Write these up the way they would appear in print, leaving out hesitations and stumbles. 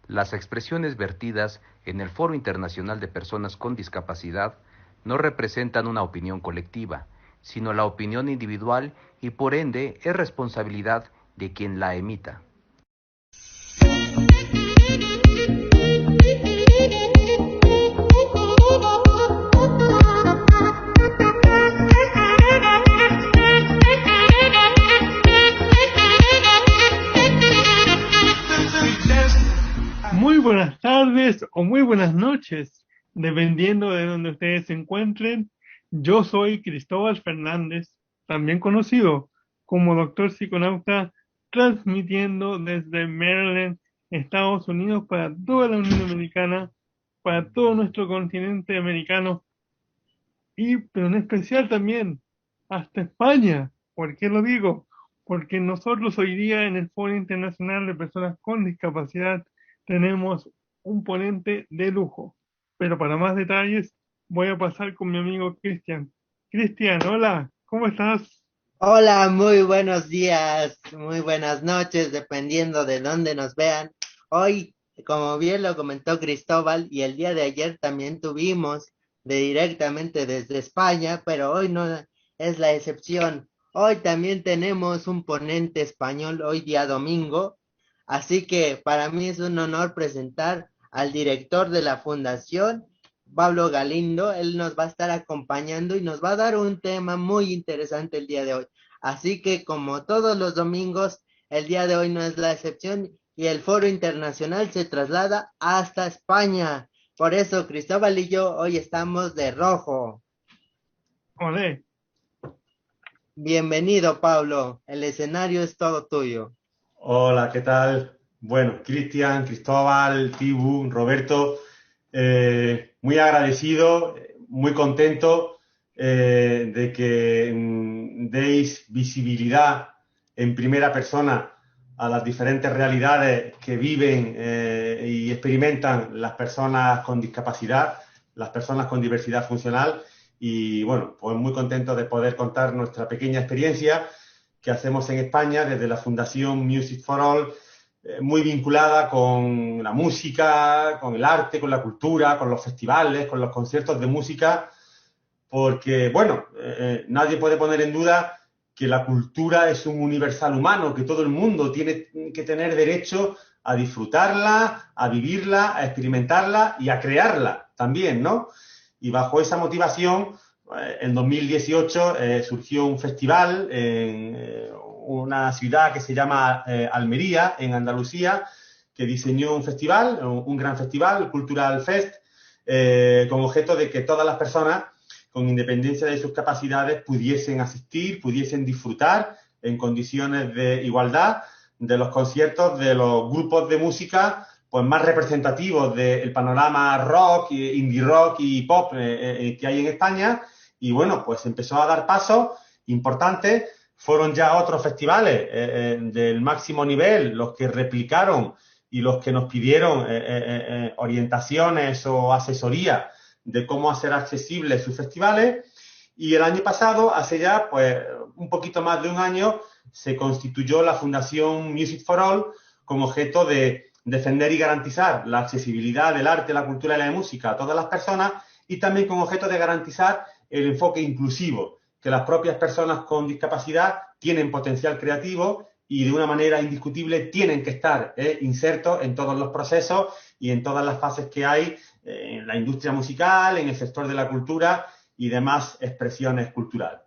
Las expresiones vertidas en el Foro Internacional de Personas con Discapacidad no representan una opinión colectiva, sino la opinión individual y por ende es responsabilidad de quien la emita. Muy buenas tardes o muy buenas noches, dependiendo de donde ustedes se encuentren. Yo soy Cristóbal Fernández, también conocido como Doctor Psiconauta, transmitiendo desde Maryland, Estados Unidos, para toda la Unión Americana, para todo nuestro continente americano pero en especial también hasta España. ¿Por qué lo digo? Porque nosotros hoy día en el Foro Internacional de Personas con Discapacidad tenemos un ponente de lujo. Pero para más detalles voy a pasar con mi amigo Cristian. Cristian, hola, ¿cómo estás? Hola, muy buenos días, muy buenas noches, dependiendo de dónde nos vean. Hoy, como bien lo comentó Cristóbal, y el día de ayer también tuvimos directamente desde España, pero hoy no es la excepción. Hoy también tenemos un ponente español, hoy día domingo, así que para mí es un honor presentar al director de la fundación, Pablo Galindo. Él nos va a estar acompañando y nos va a dar un tema muy interesante el día de hoy. Así que como todos los domingos, el día de hoy no es la excepción y el Foro Internacional se traslada hasta España. Por eso Cristóbal y yo hoy estamos de rojo. Olé. Bienvenido, Pablo. El escenario es todo tuyo. Hola, ¿qué tal? Bueno, Cristian, Cristóbal, Tibu, Roberto, muy agradecido, muy contento de que deis visibilidad en primera persona a las diferentes realidades que viven y experimentan las personas con discapacidad, las personas con diversidad funcional. Y bueno, pues muy contento de poder contar nuestra pequeña experiencia que hacemos en España desde la Fundación Music for All, muy vinculada con la música, con el arte, con la cultura, con los festivales, con los conciertos de música, porque, bueno, nadie puede poner en duda que la cultura es un universal humano, que todo el mundo tiene que tener derecho a disfrutarla, a vivirla, a experimentarla y a crearla también, ¿no? Y bajo esa motivación, en 2018 surgió un festival en una ciudad que se llama Almería, en Andalucía, que diseñó un festival, un gran festival, Cultural Fest, con objeto de que todas las personas, con independencia de sus capacidades, pudiesen asistir, pudiesen disfrutar en condiciones de igualdad de los conciertos de los grupos de música pues más representativos del panorama rock, indie rock y pop que hay en España. Y bueno, pues empezó a dar pasos importantes. Fueron ya otros festivales del máximo nivel los que replicaron y los que nos pidieron orientaciones o asesoría de cómo hacer accesibles sus festivales. Y el año pasado, hace ya pues un poquito más de un año, se constituyó la Fundación Music for All con objeto de defender y garantizar la accesibilidad del arte, la cultura y la música a todas las personas, y también con objeto de garantizar el enfoque inclusivo, que las propias personas con discapacidad tienen potencial creativo y de una manera indiscutible tienen que estar insertos en todos los procesos y en todas las fases que hay en la industria musical, en el sector de la cultura y demás expresiones culturales.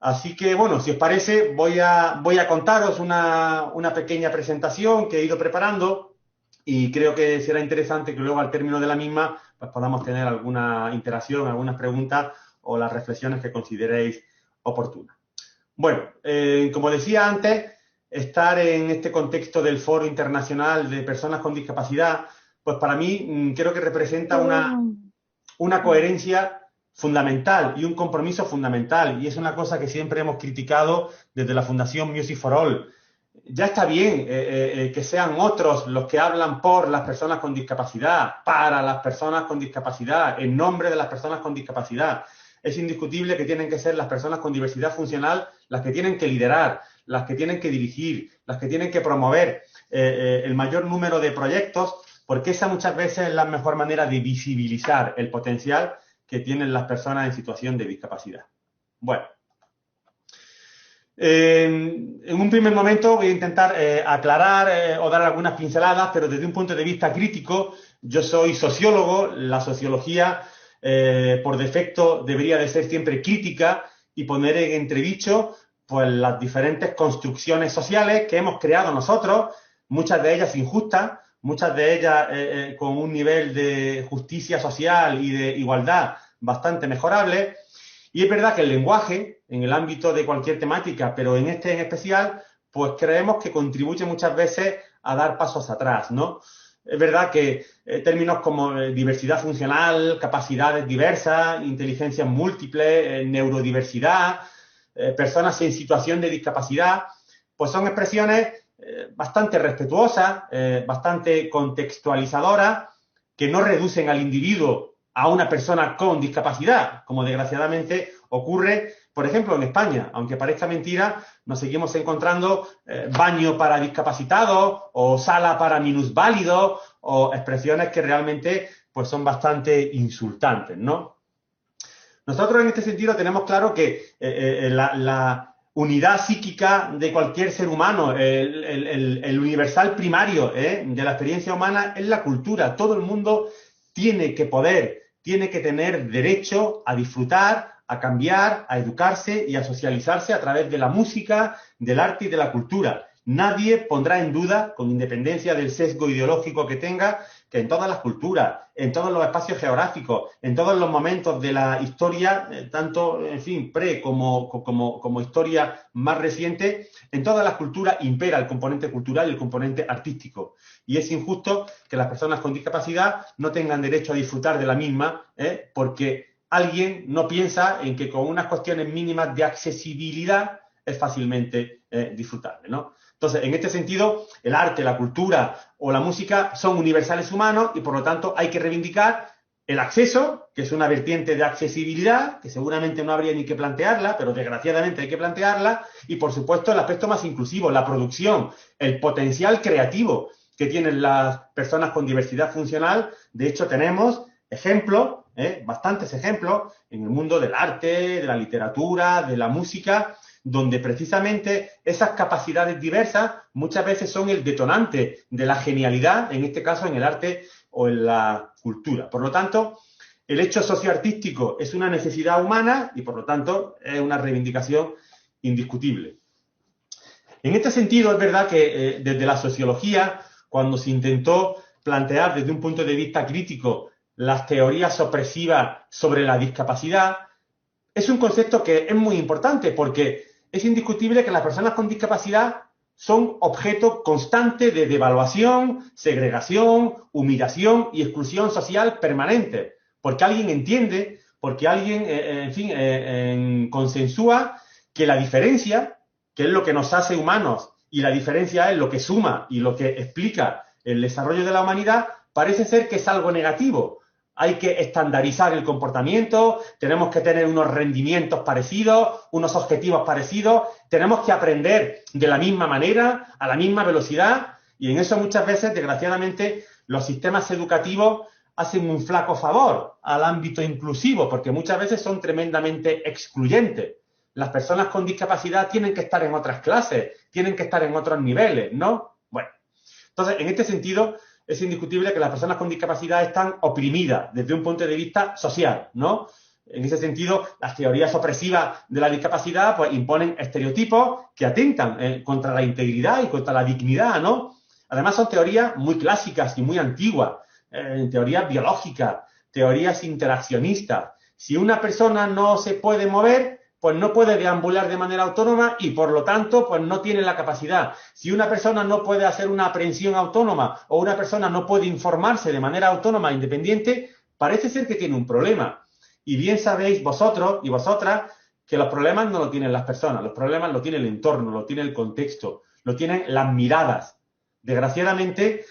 Así que, bueno, si os parece, voy a contaros una pequeña presentación que he ido preparando y creo que será interesante que luego al término de la misma pues podamos tener alguna interacción, algunas preguntas o las reflexiones que consideréis oportunas. Bueno, como decía antes, estar en este contexto del Foro Internacional de Personas con Discapacidad, pues para mí creo que representa una coherencia fundamental y un compromiso fundamental, y es una cosa que siempre hemos criticado desde la Fundación Music for All. Ya está bien que sean otros los que hablan por las personas con discapacidad, para las personas con discapacidad, en nombre de las personas con discapacidad. Es indiscutible que tienen que ser las personas con diversidad funcional las que tienen que liderar, las que tienen que dirigir, las que tienen que promover el mayor número de proyectos, porque esa muchas veces es la mejor manera de visibilizar el potencial que tienen las personas en situación de discapacidad. Bueno, en un primer momento voy a intentar aclarar o dar algunas pinceladas, pero desde un punto de vista crítico. Yo soy sociólogo. La sociología, por defecto, debería de ser siempre crítica y poner en entredicho pues, las diferentes construcciones sociales que hemos creado nosotros, muchas de ellas injustas, muchas de ellas con un nivel de justicia social y de igualdad bastante mejorable. Y es verdad que el lenguaje, en el ámbito de cualquier temática, pero en este en especial, pues creemos que contribuye muchas veces a dar pasos atrás, ¿no? Es verdad que términos como diversidad funcional, capacidades diversas, inteligencias múltiples, neurodiversidad, personas en situación de discapacidad, pues son expresiones bastante respetuosas, bastante contextualizadoras, que no reducen al individuo a una persona con discapacidad, como desgraciadamente ocurre, por ejemplo, en España. Aunque parezca mentira, nos seguimos encontrando baño para discapacitados o sala para minusválidos o expresiones que realmente pues, son bastante insultantes, ¿no? Nosotros en este sentido tenemos claro que la unidad psíquica de cualquier ser humano, el universal primario de la experiencia humana es la cultura. Todo el mundo tiene que poder, tiene que tener derecho a disfrutar, a cambiar, a educarse y a socializarse a través de la música, del arte y de la cultura. Nadie pondrá en duda, con independencia del sesgo ideológico que tenga, que en todas las culturas, en todos los espacios geográficos, en todos los momentos de la historia, tanto, en fin, como historia más reciente, en todas las culturas impera el componente cultural y el componente artístico. Y es injusto que las personas con discapacidad no tengan derecho a disfrutar de la misma, porque alguien no piensa en que con unas cuestiones mínimas de accesibilidad es fácilmente disfrutable, ¿no? Entonces, en este sentido, el arte, la cultura o la música son universales humanos y, por lo tanto, hay que reivindicar el acceso, que es una vertiente de accesibilidad, que seguramente no habría ni que plantearla, pero desgraciadamente hay que plantearla, y, por supuesto, el aspecto más inclusivo, la producción, el potencial creativo que tienen las personas con diversidad funcional. De hecho, tenemos ejemplos, bastantes ejemplos, en el mundo del arte, de la literatura, de la música, donde precisamente esas capacidades diversas muchas veces son el detonante de la genialidad, en este caso en el arte o en la cultura. Por lo tanto, el hecho socioartístico es una necesidad humana y, por lo tanto, es una reivindicación indiscutible. En este sentido, es verdad que desde la sociología, cuando se intentó plantear desde un punto de vista crítico las teorías opresivas sobre la discapacidad, es un concepto que es muy importante porque es indiscutible que las personas con discapacidad son objeto constante de devaluación, segregación, humillación y exclusión social permanente. Porque alguien entiende, porque alguien, consensúa que la diferencia, que es lo que nos hace humanos, y la diferencia es lo que suma y lo que explica el desarrollo de la humanidad, parece ser que es algo negativo. Hay que estandarizar el comportamiento, tenemos que tener unos rendimientos parecidos, unos objetivos parecidos, tenemos que aprender de la misma manera, a la misma velocidad, y en eso muchas veces, desgraciadamente, los sistemas educativos hacen un flaco favor al ámbito inclusivo, porque muchas veces son tremendamente excluyentes. Las personas con discapacidad tienen que estar en otras clases, tienen que estar en otros niveles, ¿no? Bueno, entonces, en este sentido, es indiscutible que las personas con discapacidad están oprimidas desde un punto de vista social, ¿no? En ese sentido, las teorías opresivas de la discapacidad pues imponen estereotipos que atentan contra la integridad y contra la dignidad, ¿no? Además, son teorías muy clásicas y muy antiguas, teorías biológicas, teorías interaccionistas. Si una persona no se puede mover, pues no puede deambular de manera autónoma y, por lo tanto, pues no tiene la capacidad. Si una persona no puede hacer una aprehensión autónoma o una persona no puede informarse de manera autónoma e independiente, parece ser que tiene un problema. Y bien sabéis vosotros y vosotras que los problemas no lo tienen las personas, los problemas lo tiene el entorno, lo tiene el contexto, lo tienen las miradas. Desgraciadamente,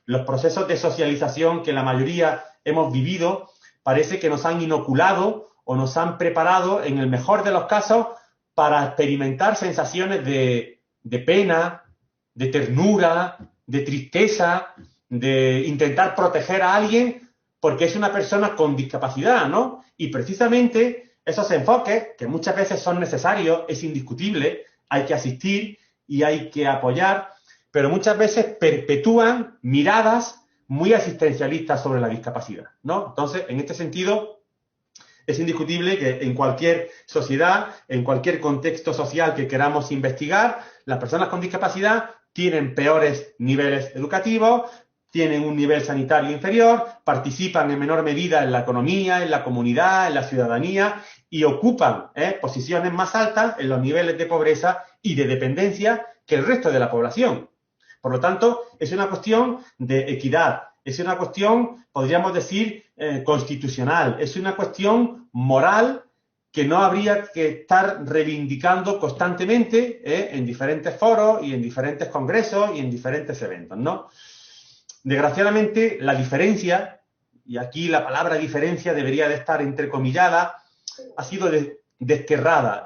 los procesos de socialización que la mayoría hemos vivido parece que nos han inoculado o nos han preparado, en el mejor de los casos, para experimentar sensaciones de pena, de ternura, de tristeza, de intentar proteger a alguien porque es una persona con discapacidad, ¿no? Y precisamente esos enfoques, que muchas veces son necesarios, es indiscutible, hay que asistir y hay que apoyar, pero muchas veces perpetúan miradas muy asistencialistas sobre la discapacidad, ¿no? Entonces, en este sentido, es indiscutible que en cualquier sociedad, en cualquier contexto social que queramos investigar, las personas con discapacidad tienen peores niveles educativos, tienen un nivel sanitario inferior, participan en menor medida en la economía, en la comunidad, en la ciudadanía y ocupan posiciones más altas en los niveles de pobreza y de dependencia que el resto de la población. Por lo tanto, es una cuestión de equidad, es una cuestión, podríamos decir, constitucional, es una cuestión moral que no habría que estar reivindicando constantemente en diferentes foros y en diferentes congresos y en diferentes eventos, ¿no? Desgraciadamente, la diferencia, y aquí la palabra diferencia debería de estar entrecomillada, ha sido desterrada,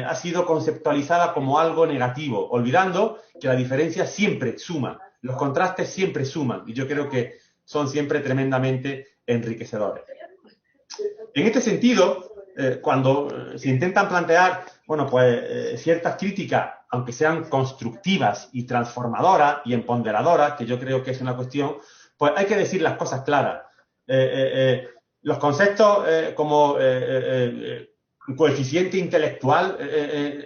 ha sido conceptualizada como algo negativo, olvidando que la diferencia siempre suma, los contrastes siempre suman, y yo creo que son siempre tremendamente enriquecedores. En este sentido, cuando se intentan plantear, bueno, pues ciertas críticas, aunque sean constructivas y transformadoras y empoderadoras, que yo creo que es una cuestión, pues hay que decir las cosas claras. Los conceptos como coeficiente intelectual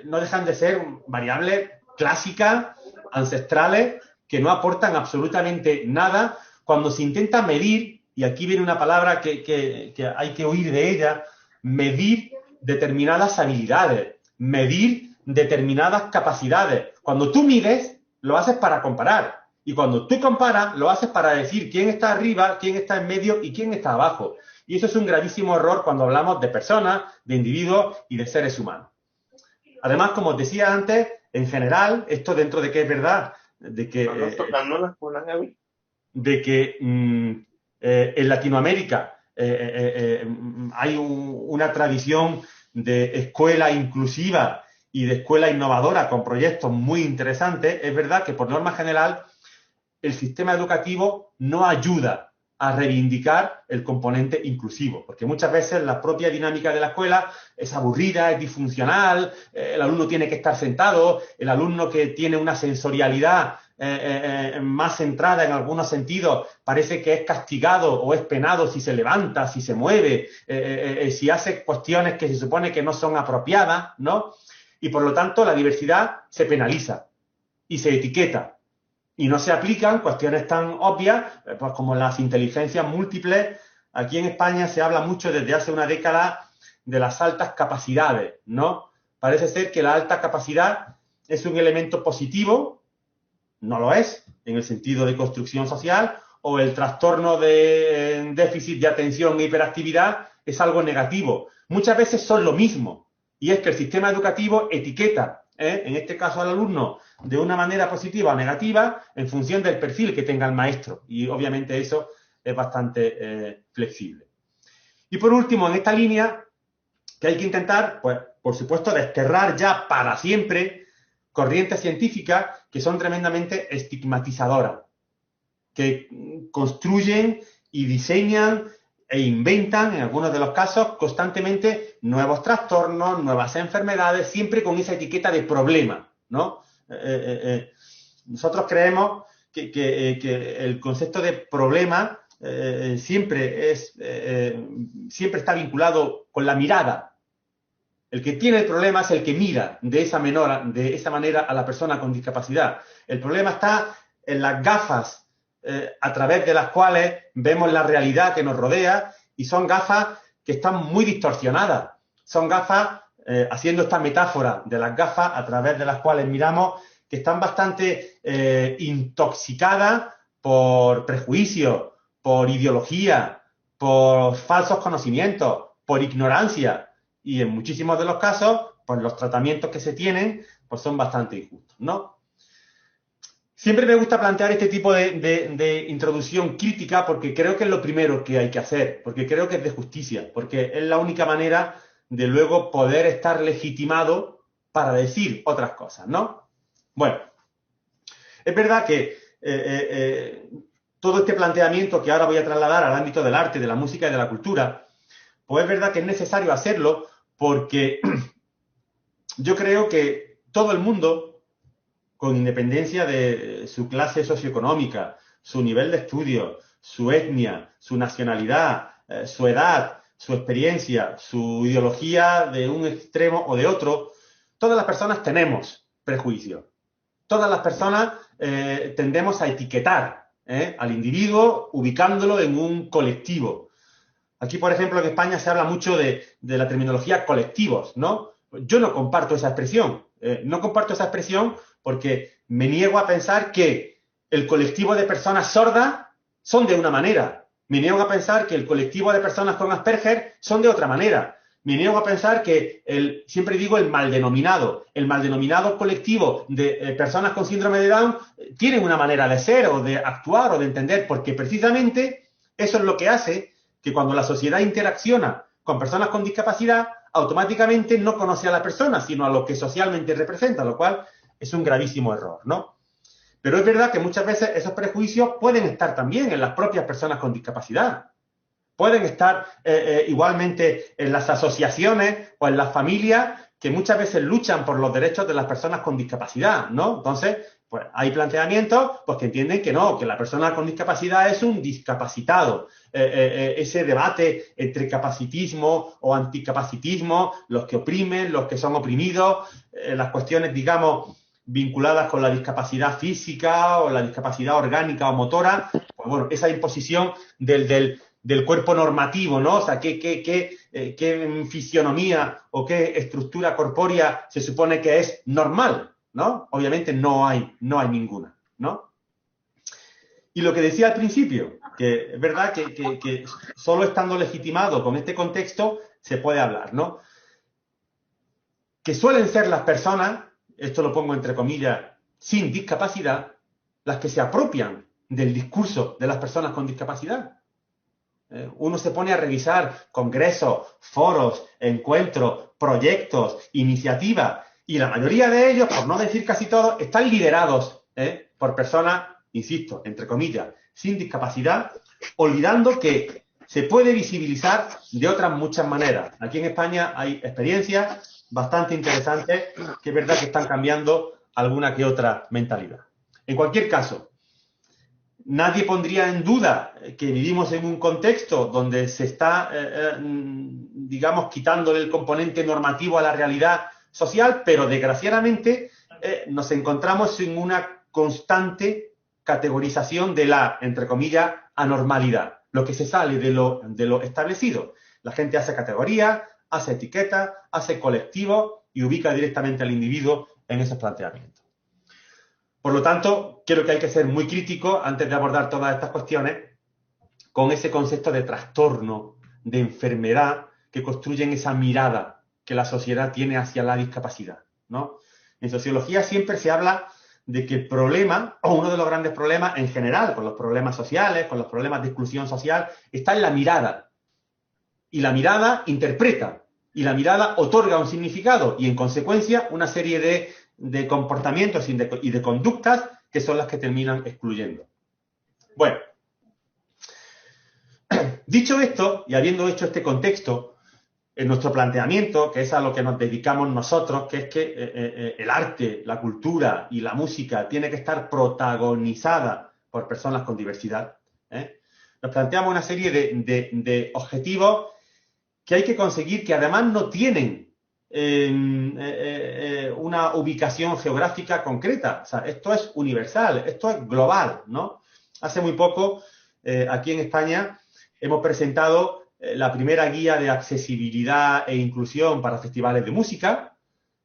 no dejan de ser variables clásicas, ancestrales, que no aportan absolutamente nada cuando se intenta medir, y aquí viene una palabra que hay que oír de ella, medir determinadas habilidades, medir determinadas capacidades. Cuando tú mides, lo haces para comparar. Y cuando tú comparas, lo haces para decir quién está arriba, quién está en medio y quién está abajo. Y eso es un gravísimo error cuando hablamos de personas, de individuos y de seres humanos. Además, como os decía antes, en general, esto dentro de que es verdad, de que en Latinoamérica hay una tradición de escuela inclusiva y de escuela innovadora con proyectos muy interesantes, es verdad que por norma general el sistema educativo no ayuda a reivindicar el componente inclusivo, porque muchas veces la propia dinámica de la escuela es aburrida, es disfuncional, el alumno tiene que estar sentado, el alumno que tiene una sensorialidad más centrada en algunos sentidos, parece que es castigado o es penado si se levanta, si se mueve, si hace cuestiones que se supone que no son apropiadas, ¿no? Y por lo tanto la diversidad se penaliza y se etiqueta. Y no se aplican cuestiones tan obvias pues como las inteligencias múltiples. Aquí en España se habla mucho desde hace una década de las altas capacidades, ¿no? Parece ser que la alta capacidad es un elemento positivo, no lo es, en el sentido de construcción social, o el trastorno de déficit de atención e hiperactividad es algo negativo. Muchas veces son lo mismo, y es que el sistema educativo etiqueta, en este caso al alumno, de una manera positiva o negativa en función del perfil que tenga el maestro. Y obviamente eso es bastante flexible. Y por último, en esta línea, que hay que intentar, pues, por supuesto, desterrar ya para siempre corrientes científicas que son tremendamente estigmatizadoras, que construyen y diseñan e inventan, en algunos de los casos, constantemente nuevos trastornos, nuevas enfermedades, siempre con esa etiqueta de problema, ¿no? Nosotros creemos que el concepto de problema siempre está vinculado con la mirada. El que tiene el problema es el que mira de esa manera a la persona con discapacidad. El problema está en las gafas a través de las cuales vemos la realidad que nos rodea, y son gafas que están muy distorsionadas. Son gafas, haciendo esta metáfora de las gafas a través de las cuales miramos, que están bastante intoxicadas por prejuicios, por ideología, por falsos conocimientos, por ignorancia. Y en muchísimos de los casos, pues los tratamientos que se tienen pues son bastante injustos, ¿no? Siempre me gusta plantear este tipo de introducción crítica porque creo que es lo primero que hay que hacer, porque creo que es de justicia, porque es la única manera de luego poder estar legitimado para decir otras cosas, ¿no? Bueno, Es verdad que todo este planteamiento que ahora voy a trasladar al ámbito del arte, de la música y de la cultura, pues es verdad que es necesario hacerlo porque yo creo que todo el mundo, con independencia de su clase socioeconómica, su nivel de estudio, su etnia, su nacionalidad, su edad, su experiencia, su ideología de un extremo o de otro, todas las personas tenemos prejuicios. Todas las personas tendemos a etiquetar al individuo ubicándolo en un colectivo. Aquí, por ejemplo, en España se habla mucho de la terminología colectivos, ¿no? Yo no comparto esa expresión. No comparto esa expresión porque me niego a pensar que el colectivo de personas sordas son de una manera. Me niego a pensar que el colectivo de personas con Asperger son de otra manera. Me niego a pensar que, siempre digo, el mal denominado colectivo de personas con síndrome de Down tienen una manera de ser o de actuar o de entender, porque precisamente eso es lo que hace que cuando la sociedad interacciona con personas con discapacidad, automáticamente no conoce a la persona, sino a lo que socialmente representa, lo cual es un gravísimo error, ¿no? Pero es verdad que muchas veces esos prejuicios pueden estar también en las propias personas con discapacidad. Pueden estar igualmente en las asociaciones o en las familias que muchas veces luchan por los derechos de las personas con discapacidad, ¿no? Entonces, pues hay planteamientos pues, que entienden que no, que la persona con discapacidad es un discapacitado. Ese debate entre capacitismo o anticapacitismo, los que oprimen, los que son oprimidos, las cuestiones, digamos, vinculadas con la discapacidad física o la discapacidad orgánica o motora, pues bueno, esa imposición del cuerpo normativo, ¿no? O sea, qué fisionomía o qué estructura corpórea se supone que es normal, ¿no? Obviamente no hay ninguna, ¿no? Y lo que decía al principio, que es verdad que solo estando legitimado con este contexto se puede hablar, ¿no? Que suelen ser las personas, esto lo pongo entre comillas, sin discapacidad, las que se apropian del discurso de las personas con discapacidad. Uno se pone a revisar congresos, foros, encuentros, proyectos, iniciativas, y la mayoría de ellos, por no decir casi todos, están liderados por personas, insisto, entre comillas, sin discapacidad, olvidando que se puede visibilizar de otras muchas maneras. Aquí en España hay experiencias bastante interesantes que es verdad que están cambiando alguna que otra mentalidad. En cualquier caso, nadie pondría en duda que vivimos en un contexto donde se está, digamos, quitándole el componente normativo a la realidad social, pero desgraciadamente nos encontramos en una constante categorización de la, entre comillas, anormalidad, lo que se sale de lo establecido. La gente hace categorías, hace etiquetas, hace colectivos y ubica directamente al individuo en esos planteamientos. Por lo tanto, creo que hay que ser muy crítico antes de abordar todas estas cuestiones con ese concepto de trastorno, de enfermedad que construyen esa mirada que la sociedad tiene hacia la discapacidad, ¿no? En sociología siempre se habla de que el problema, o uno de los grandes problemas en general, con los problemas sociales, con los problemas de exclusión social, está en la mirada. Y la mirada interpreta, y la mirada otorga un significado, y en consecuencia una serie de comportamientos y de conductas que son las que terminan excluyendo. Bueno, dicho esto, y habiendo hecho este contexto, en nuestro planteamiento, que es a lo que nos dedicamos nosotros, que es que el arte, la cultura y la música tiene que estar protagonizada por personas con diversidad, nos planteamos una serie de objetivos que hay que conseguir, que además no tienen una ubicación geográfica concreta. O sea, esto es universal, esto es global, ¿no? Hace muy poco, aquí en España, hemos presentado la primera guía de accesibilidad e inclusión para festivales de música.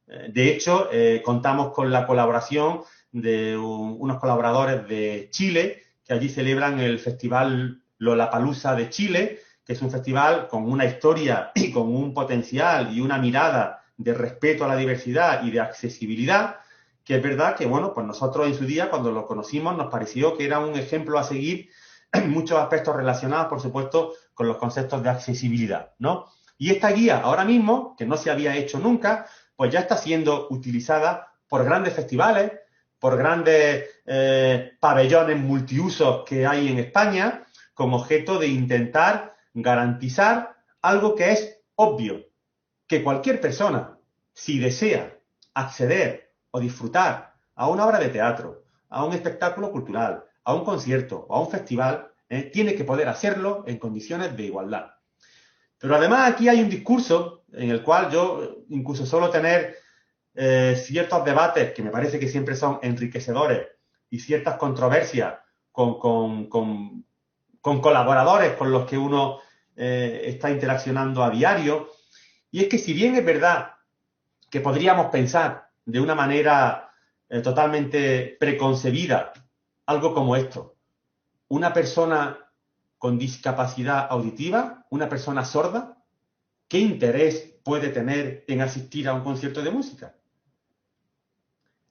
De hecho, contamos con la colaboración de unos colaboradores de Chile, que allí celebran el Festival Lollapalooza de Chile, que es un festival con una historia y con un potencial y una mirada de respeto a la diversidad y de accesibilidad, que es verdad que, bueno, pues nosotros en su día, cuando lo conocimos, nos pareció que era un ejemplo a seguir en muchos aspectos relacionados, por supuesto, con los conceptos de accesibilidad, ¿no? Y esta guía, ahora mismo, que no se había hecho nunca, pues ya está siendo utilizada por grandes festivales, por grandes pabellones multiusos que hay en España, con objeto de intentar garantizar algo que es obvio, que cualquier persona, si desea acceder o disfrutar a una obra de teatro, a un espectáculo cultural, a un concierto o a un festival, tiene que poder hacerlo en condiciones de igualdad. Pero además aquí hay un discurso en el cual yo incluso suelo tener ciertos debates que me parece que siempre son enriquecedores y ciertas controversias con colaboradores con los que uno está interaccionando a diario. Y es que si bien es verdad que podríamos pensar de una manera totalmente preconcebida algo como esto, una persona con discapacidad auditiva, una persona sorda, ¿qué interés puede tener en asistir a un concierto de música?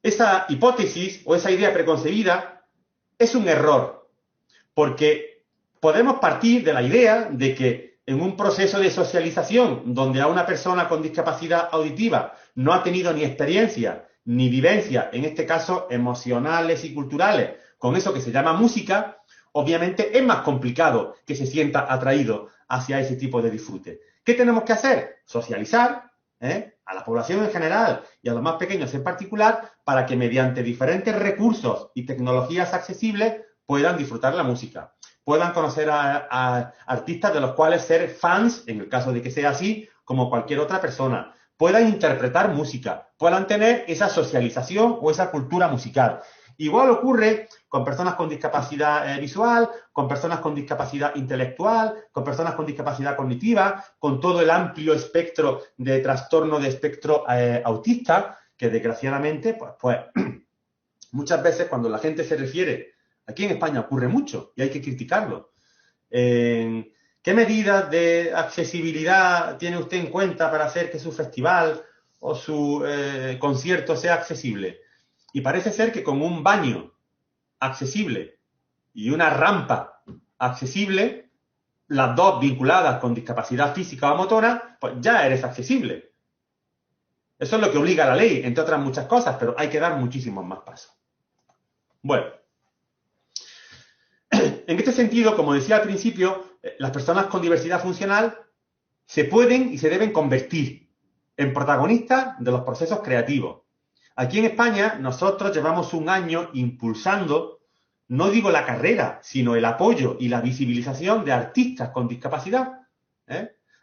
Esa hipótesis o esa idea preconcebida es un error, porque podemos partir de la idea de que en un proceso de socialización donde a una persona con discapacidad auditiva no ha tenido ni experiencia ni vivencia, en este caso emocionales y culturales, con eso que se llama música, obviamente es más complicado que se sienta atraído hacia ese tipo de disfrute. ¿Qué tenemos que hacer? Socializar a la población en general y a los más pequeños en particular para que mediante diferentes recursos y tecnologías accesibles puedan disfrutar la música, puedan conocer a artistas de los cuales ser fans, en el caso de que sea así, como cualquier otra persona, puedan interpretar música, puedan tener esa socialización o esa cultura musical. Igual ocurre con personas con discapacidad visual, con personas con discapacidad intelectual, con personas con discapacidad cognitiva, con todo el amplio espectro de trastorno de espectro autista, que desgraciadamente, pues muchas veces cuando la gente se refiere, aquí en España ocurre mucho y hay que criticarlo. ¿Qué medidas de accesibilidad tiene usted en cuenta para hacer que su festival o su concierto sea accesible? Y parece ser que con un baño accesible y una rampa accesible, las dos vinculadas con discapacidad física o motora, pues ya eres accesible. Eso es lo que obliga la ley, entre otras muchas cosas, pero hay que dar muchísimos más pasos. Bueno, en este sentido, como decía al principio, las personas con diversidad funcional se pueden y se deben convertir en protagonistas de los procesos creativos. Aquí en España nosotros llevamos un año impulsando, no digo la carrera, sino el apoyo y la visibilización de artistas con discapacidad.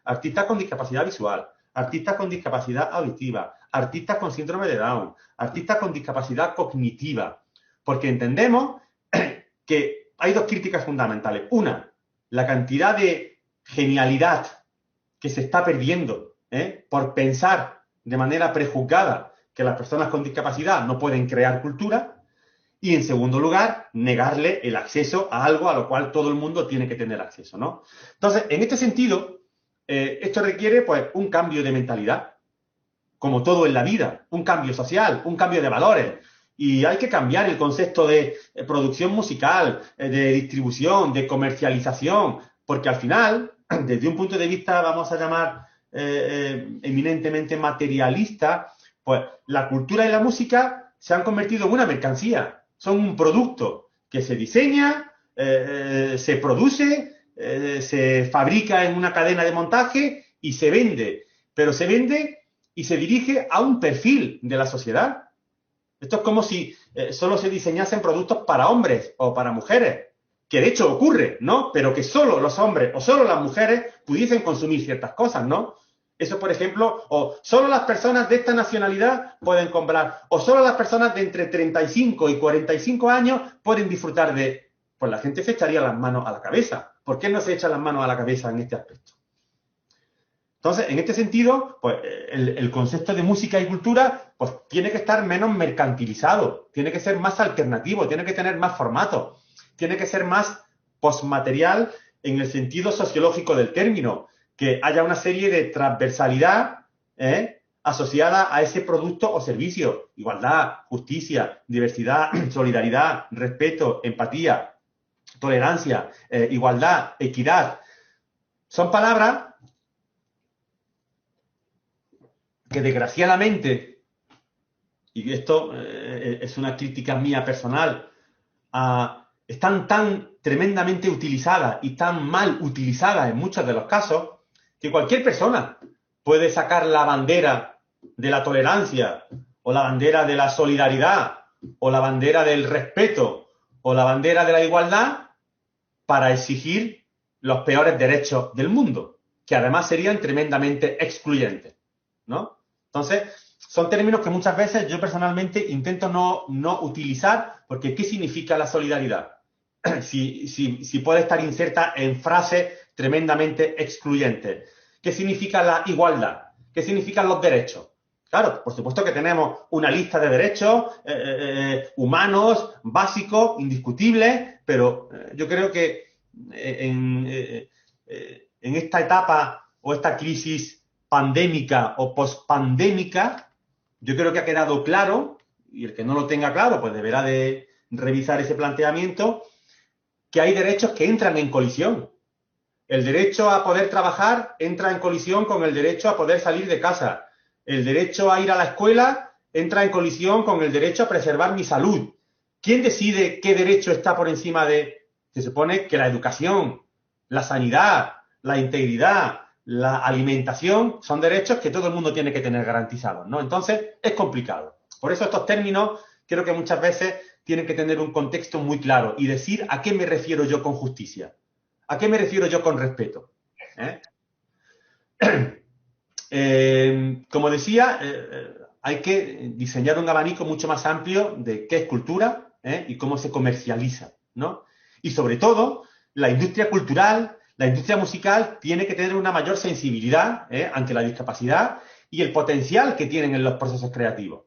Artistas con discapacidad visual, artistas con discapacidad auditiva, artistas con síndrome de Down, artistas con discapacidad cognitiva. Porque entendemos que hay dos críticas fundamentales. Una, la cantidad de genialidad que se está perdiendo por pensar de manera prejuzgada que las personas con discapacidad no pueden crear cultura, y en segundo lugar, negarle el acceso a algo a lo cual todo el mundo tiene que tener acceso, ¿no? Entonces, en este sentido, esto requiere pues un cambio de mentalidad, como todo en la vida, un cambio social, un cambio de valores, y hay que cambiar el concepto de producción musical, de distribución, de comercialización, porque al final, desde un punto de vista, vamos a llamar eminentemente materialista, pues la cultura y la música se han convertido en una mercancía, son un producto que se diseña, se produce, se fabrica en una cadena de montaje y se vende, pero se vende y se dirige a un perfil de la sociedad. Esto es como si solo se diseñasen productos para hombres o para mujeres, que de hecho ocurre, ¿no? Pero que solo los hombres o solo las mujeres pudiesen consumir ciertas cosas, ¿no? Eso, por ejemplo, o solo las personas de esta nacionalidad pueden comprar, o solo las personas de entre 35 y 45 años pueden disfrutar de... Pues la gente se echaría las manos a la cabeza. ¿Por qué no se echan las manos a la cabeza en este aspecto? Entonces, en este sentido, pues el concepto de música y cultura pues tiene que estar menos mercantilizado, tiene que ser más alternativo, tiene que tener más formato, tiene que ser más postmaterial en el sentido sociológico del término, que haya una serie de transversalidad asociada a ese producto o servicio. Igualdad, justicia, diversidad, solidaridad, respeto, empatía, tolerancia, igualdad, equidad. Son palabras que desgraciadamente y esto es una crítica mía personal, están tan tremendamente utilizadas y tan mal utilizadas en muchos de los casos que cualquier persona puede sacar la bandera de la tolerancia o la bandera de la solidaridad o la bandera del respeto o la bandera de la igualdad para exigir los peores derechos del mundo, que además serían tremendamente excluyentes, ¿no? Entonces, son términos que muchas veces yo personalmente intento no utilizar, porque ¿qué significa la solidaridad? Si puede estar inserta en frases tremendamente excluyentes. ¿Qué significa la igualdad? ¿Qué significan los derechos? Claro, por supuesto que tenemos una lista de derechos humanos, básicos, indiscutibles, pero yo creo que en esta etapa o esta crisis pandémica o pospandémica, yo creo que ha quedado claro, y el que no lo tenga claro, pues deberá de revisar ese planteamiento, que hay derechos que entran en colisión. El derecho a poder trabajar entra en colisión con el derecho a poder salir de casa. El derecho a ir a la escuela entra en colisión con el derecho a preservar mi salud. ¿Quién decide qué derecho está por encima de...? Se supone que la educación, la sanidad, la integridad, la alimentación son derechos que todo el mundo tiene que tener garantizados, ¿no? Entonces, es complicado. Por eso estos términos creo que muchas veces tienen que tener un contexto muy claro y decir a qué me refiero yo con justicia, a qué me refiero yo con respeto. Como decía, hay que diseñar un abanico mucho más amplio de qué es cultura y cómo se comercializa, ¿no? Y sobre todo, la industria cultural, la industria musical tiene que tener una mayor sensibilidad ante la discapacidad y el potencial que tienen en los procesos creativos.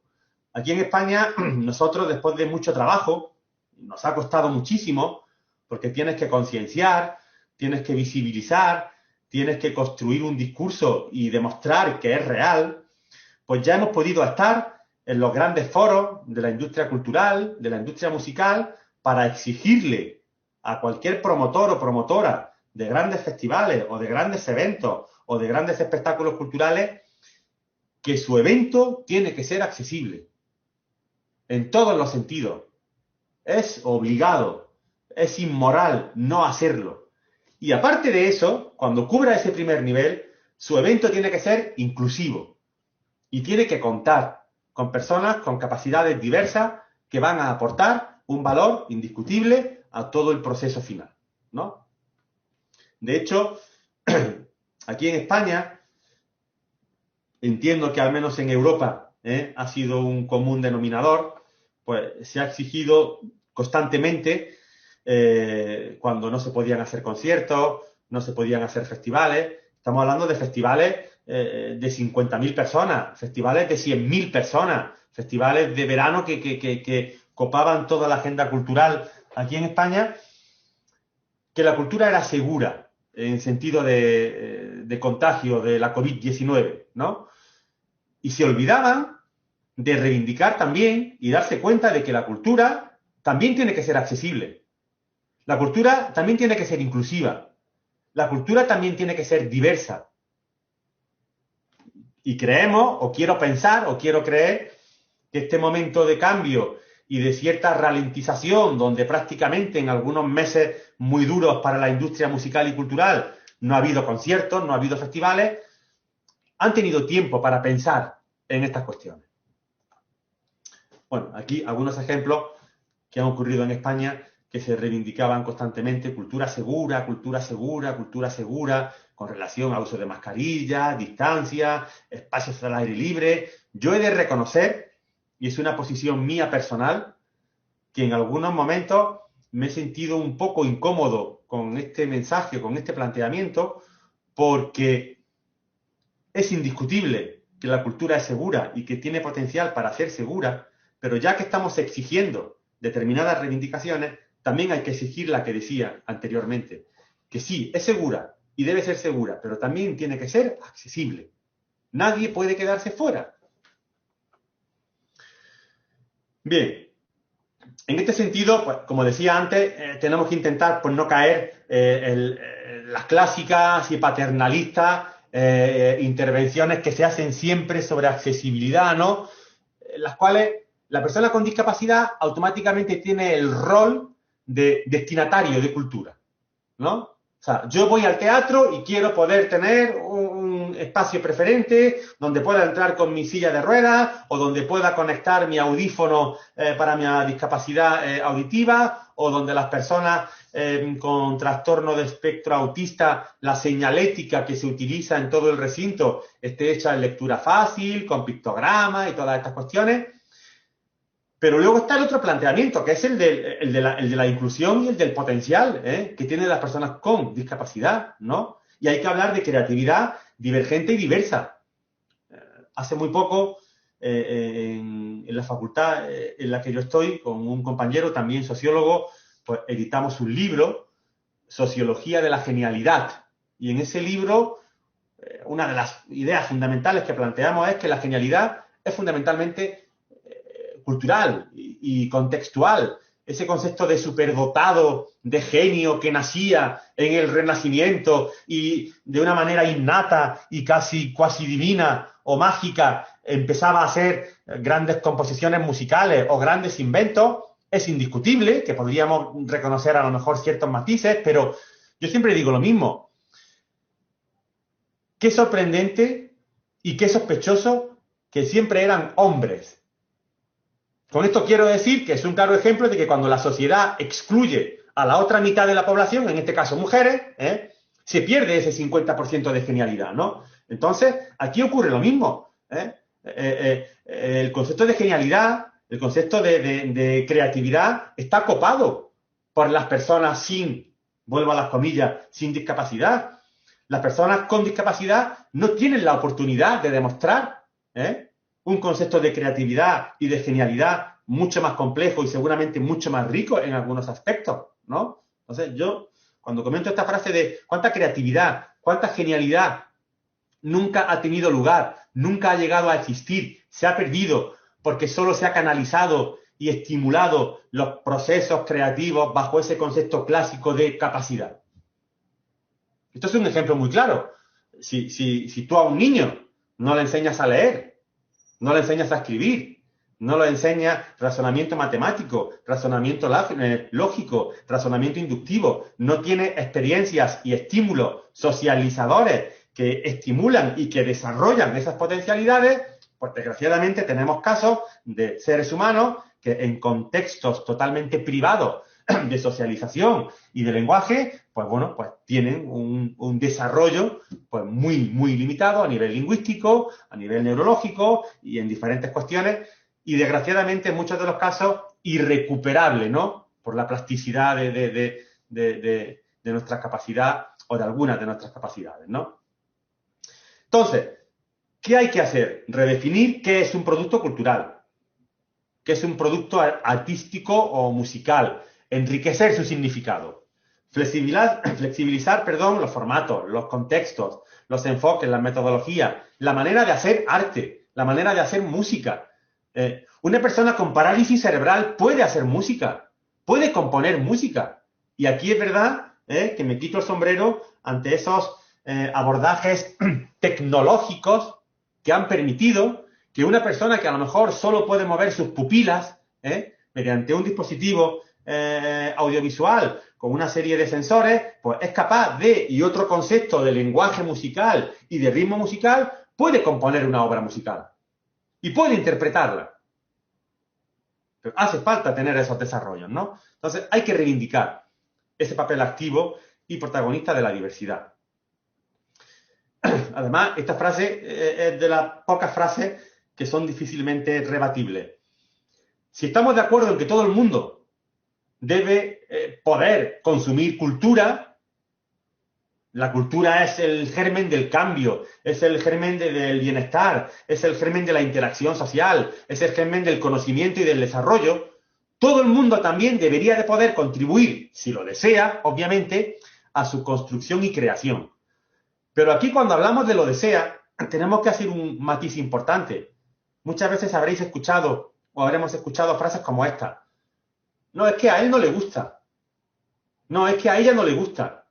Aquí en España, nosotros, después de mucho trabajo, nos ha costado muchísimo, porque tienes que concienciar, tienes que visibilizar, tienes que construir un discurso y demostrar que es real, pues ya hemos podido estar en los grandes foros de la industria cultural, de la industria musical, para exigirle a cualquier promotor o promotora de grandes festivales o de grandes eventos o de grandes espectáculos culturales que su evento tiene que ser accesible en todos los sentidos. Es obligado, es inmoral no hacerlo. Y aparte de eso, cuando cubra ese primer nivel, su evento tiene que ser inclusivo y tiene que contar con personas con capacidades diversas que van a aportar un valor indiscutible a todo el proceso final, ¿no? De hecho, aquí en España, entiendo que al menos en Europa ha sido un común denominador, pues se ha exigido constantemente cuando no se podían hacer conciertos, no se podían hacer festivales. Estamos hablando de festivales de 50.000 personas, festivales de 100.000 personas, festivales de verano que copaban toda la agenda cultural aquí en España, que la cultura era segura en sentido de contagio de la COVID-19, ¿no? Y se olvidaban de reivindicar también y darse cuenta de que la cultura también tiene que ser accesible. La cultura también tiene que ser inclusiva. La cultura también tiene que ser diversa. Y creemos, o quiero pensar, o quiero creer, que este momento de cambio y de cierta ralentización, donde prácticamente en algunos meses muy duros para la industria musical y cultural no ha habido conciertos, no ha habido festivales, han tenido tiempo para pensar en estas cuestiones. Bueno, aquí algunos ejemplos que han ocurrido en España que se reivindicaban constantemente: cultura segura, cultura segura, cultura segura, con relación a uso de mascarillas, distancia, espacios al aire libre. Yo he de reconocer, y es una posición mía personal, que en algunos momentos me he sentido un poco incómodo con este mensaje, con este planteamiento, porque es indiscutible que la cultura es segura y que tiene potencial para ser segura, pero ya que estamos exigiendo determinadas reivindicaciones, también hay que exigir la que decía anteriormente, que sí, es segura y debe ser segura, pero también tiene que ser accesible. Nadie puede quedarse fuera. Bien, en este sentido, pues, como decía antes, tenemos que intentar pues, no caer en las clásicas y paternalistas intervenciones que se hacen siempre sobre accesibilidad, ¿no? en las cuales la persona con discapacidad automáticamente tiene el rol de destinatario de cultura, ¿no? O sea, yo voy al teatro y quiero poder tener un espacio preferente donde pueda entrar con mi silla de ruedas o donde pueda conectar mi audífono para mi discapacidad auditiva, o donde las personas con trastorno de espectro autista, la señalética que se utiliza en todo el recinto esté hecha en lectura fácil, con pictogramas y todas estas cuestiones. Pero luego está el otro planteamiento, que es el de la inclusión y el del potencial que tienen las personas con discapacidad, ¿no? Y hay que hablar de creatividad divergente y diversa. Hace muy poco, en la facultad en la que yo estoy, con un compañero también sociólogo, pues editamos un libro, Sociología de la Genialidad. Y en ese libro, una de las ideas fundamentales que planteamos es que la genialidad es fundamentalmente cultural y contextual. Ese concepto de superdotado, de genio que nacía en el Renacimiento y de una manera innata y casi cuasi divina o mágica empezaba a hacer grandes composiciones musicales o grandes inventos, es indiscutible, que podríamos reconocer a lo mejor ciertos matices, pero yo siempre digo lo mismo. Qué sorprendente y qué sospechoso que siempre eran hombres. Con esto quiero decir que es un claro ejemplo de que cuando la sociedad excluye a la otra mitad de la población, en este caso mujeres, se pierde ese 50% de genialidad, ¿no? Entonces, aquí ocurre lo mismo. El concepto de genialidad, el concepto de creatividad está copado por las personas sin, vuelvo a las comillas, sin discapacidad. Las personas con discapacidad no tienen la oportunidad de demostrar un concepto de creatividad y de genialidad mucho más complejo y seguramente mucho más rico en algunos aspectos, ¿no? Entonces, yo, cuando comento esta frase de cuánta creatividad, cuánta genialidad nunca ha tenido lugar, nunca ha llegado a existir, se ha perdido porque solo se ha canalizado y estimulado los procesos creativos bajo ese concepto clásico de capacidad. Esto es un ejemplo muy claro. Si tú a un niño no le enseñas a leer, no le enseñas a escribir, no le enseñas razonamiento matemático, razonamiento lógico, razonamiento inductivo, no tiene experiencias y estímulos socializadores que estimulan y que desarrollan esas potencialidades, pues desgraciadamente tenemos casos de seres humanos que en contextos totalmente privados de socialización y de lenguaje, pues bueno, pues tienen un desarrollo pues muy, muy limitado a nivel lingüístico, a nivel neurológico y en diferentes cuestiones, y desgraciadamente en muchos de los casos irrecuperable, ¿no? Por la plasticidad de nuestra capacidad o de algunas de nuestras capacidades, ¿no? Entonces, ¿qué hay que hacer? Redefinir qué es un producto cultural, qué es un producto artístico o musical, enriquecer su significado, flexibilizar, los formatos, los contextos, los enfoques, las metodologías, la manera de hacer arte, la manera de hacer música. Una persona con parálisis cerebral puede hacer música, puede componer música. Y aquí es verdad que me quito el sombrero ante esos abordajes tecnológicos que han permitido que una persona que a lo mejor solo puede mover sus pupilas mediante un dispositivo audiovisual con una serie de sensores, pues es capaz de, y otro concepto de lenguaje musical y de ritmo musical, puede componer una obra musical y puede interpretarla. Pero hace falta tener esos desarrollos, ¿no? Entonces hay que reivindicar ese papel activo y protagonista de la diversidad. Además, esta frase es de las pocas frases que son difícilmente rebatibles. Si estamos de acuerdo en que todo el mundo debe poder consumir cultura, la cultura es el germen del cambio, es el germen del bienestar, es el germen de la interacción social, es el germen del conocimiento y del desarrollo, todo el mundo también debería de poder contribuir, si lo desea, obviamente, a su construcción y creación. Pero aquí cuando hablamos de lo desea, tenemos que hacer un matiz importante. Muchas veces habréis escuchado o habremos escuchado frases como esta. No, es que a él no le gusta. No, es que a ella no le gusta.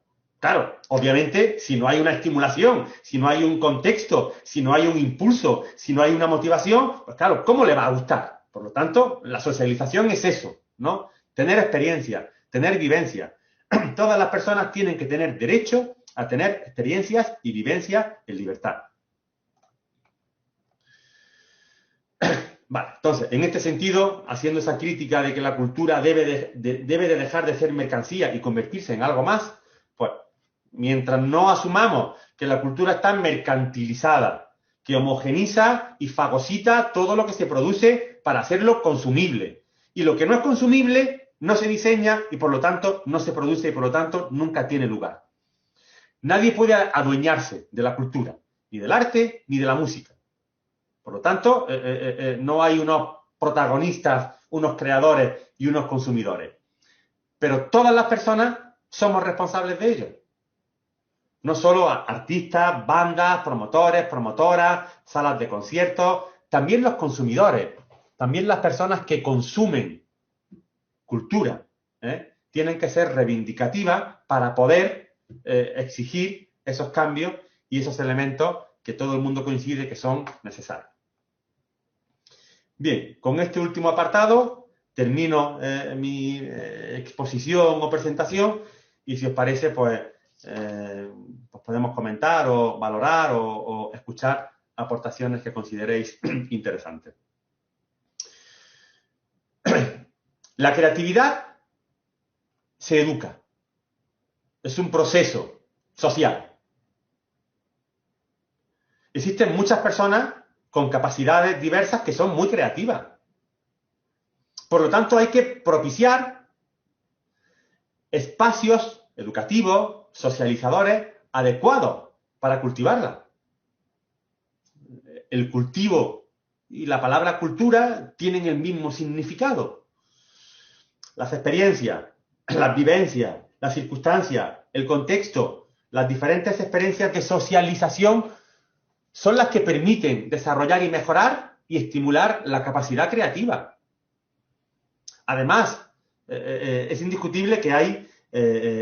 Claro, obviamente, si no hay una estimulación, si no hay un contexto, si no hay un impulso, si no hay una motivación, pues claro, ¿cómo le va a gustar? Por lo tanto, la socialización es eso, ¿no? Tener experiencia, tener vivencia. Todas las personas tienen que tener derecho a tener experiencias y vivencias en libertad. Vale, entonces, en este sentido, haciendo esa crítica de que la cultura debe de dejar de ser mercancía y convertirse en algo más, pues, mientras no asumamos que la cultura está mercantilizada, que homogeniza y fagocita todo lo que se produce para hacerlo consumible. Y lo que no es consumible no se diseña y por lo tanto no se produce y por lo tanto nunca tiene lugar. Nadie puede adueñarse de la cultura, ni del arte ni de la música. Por lo tanto, no hay unos protagonistas, unos creadores y unos consumidores. Pero todas las personas somos responsables de ello. No solo artistas, bandas, promotores, promotoras, salas de conciertos, también los consumidores, también las personas que consumen cultura, tienen que ser reivindicativas para poder exigir esos cambios y esos elementos que todo el mundo coincide que son necesarios. Bien, con este último apartado termino mi exposición o presentación y si os parece, pues podemos comentar o valorar o escuchar aportaciones que consideréis interesantes. La creatividad se educa. Es un proceso social. Existen muchas personas con capacidades diversas que son muy creativas. Por lo tanto, hay que propiciar espacios educativos, socializadores, adecuados para cultivarla. El cultivo y la palabra cultura tienen el mismo significado. Las experiencias, las vivencias, las circunstancias, el contexto, las diferentes experiencias de socialización son las que permiten desarrollar y mejorar y estimular la capacidad creativa. Además, es indiscutible que hay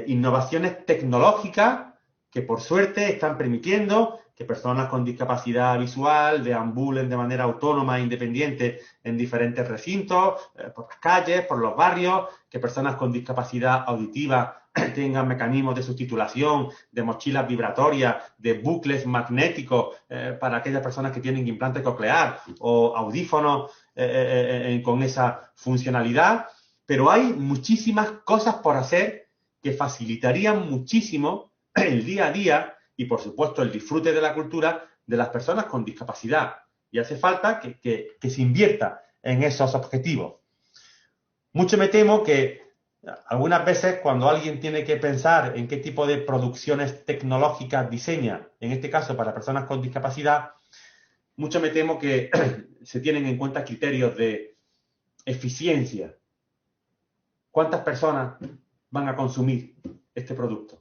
innovaciones tecnológicas que por suerte están permitiendo que personas con discapacidad visual deambulen de manera autónoma e independiente en diferentes recintos, por las calles, por los barrios, que personas con discapacidad auditiva tengan mecanismos de subtitulación, de mochilas vibratorias, de bucles magnéticos para aquellas personas que tienen implante coclear o audífonos con esa funcionalidad. Pero hay muchísimas cosas por hacer que facilitarían muchísimo el día a día y, por supuesto, el disfrute de la cultura de las personas con discapacidad. Y hace falta que se invierta en esos objetivos. Mucho me temo que algunas veces cuando alguien tiene que pensar en qué tipo de producciones tecnológicas diseña, en este caso para personas con discapacidad, mucho me temo que se tienen en cuenta criterios de eficiencia. ¿Cuántas personas van a consumir este producto?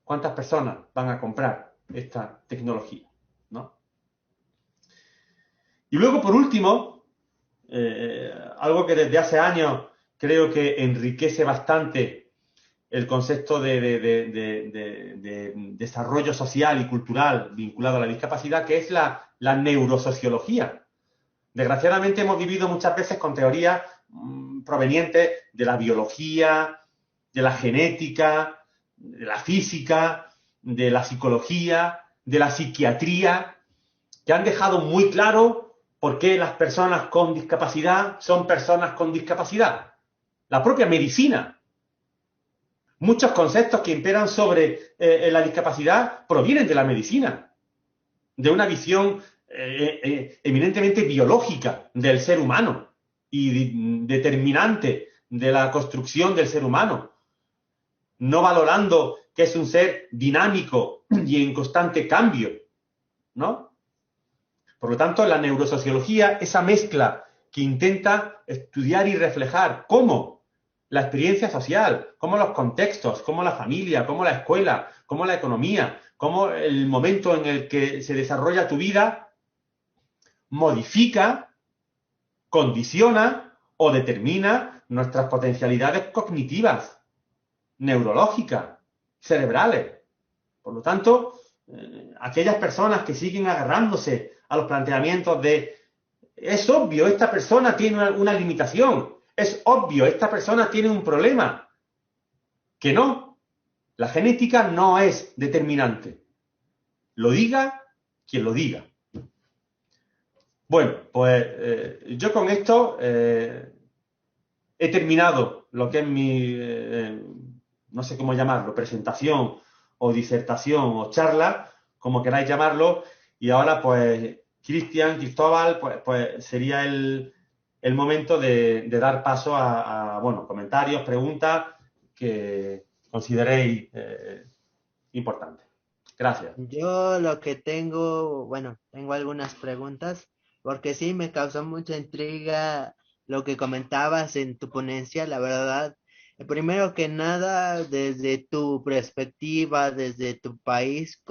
¿Cuántas personas van a comprar esta tecnología? ¿No? Y luego, por último, algo que desde hace años creo que enriquece bastante el concepto de desarrollo social y cultural vinculado a la discapacidad, que es la neurosociología. Desgraciadamente hemos vivido muchas veces con teorías provenientes de la biología, de la genética, de la física, de la psicología, de la psiquiatría, que han dejado muy claro por qué las personas con discapacidad son personas con discapacidad. La propia medicina. Muchos conceptos que imperan sobre la discapacidad provienen de la medicina, de una visión eminentemente biológica del ser humano y determinante de la construcción del ser humano, no valorando que es un ser dinámico y en constante cambio, ¿no? Por lo tanto, la neurosociología, esa mezcla que intenta estudiar y reflejar cómo la experiencia social, cómo los contextos, cómo la familia, cómo la escuela, cómo la economía, cómo el momento en el que se desarrolla tu vida modifica, condiciona o determina nuestras potencialidades cognitivas, neurológicas, cerebrales. Por lo tanto, aquellas personas que siguen agarrándose a los planteamientos de es obvio, esta persona tiene una limitación, es obvio, esta persona tiene un problema, que no, la genética no es determinante. Lo diga quien lo diga. Bueno, pues yo con esto he terminado lo que es mi, no sé cómo llamarlo, presentación o disertación o charla, como queráis llamarlo, y ahora pues Cristóbal, pues sería el momento de dar paso a, bueno, comentarios, preguntas que consideréis importantes. Gracias. Yo lo que tengo, bueno, tengo algunas preguntas, porque sí me causó mucha intriga lo que comentabas en tu ponencia, la verdad. Primero que nada, desde tu perspectiva, desde tu país,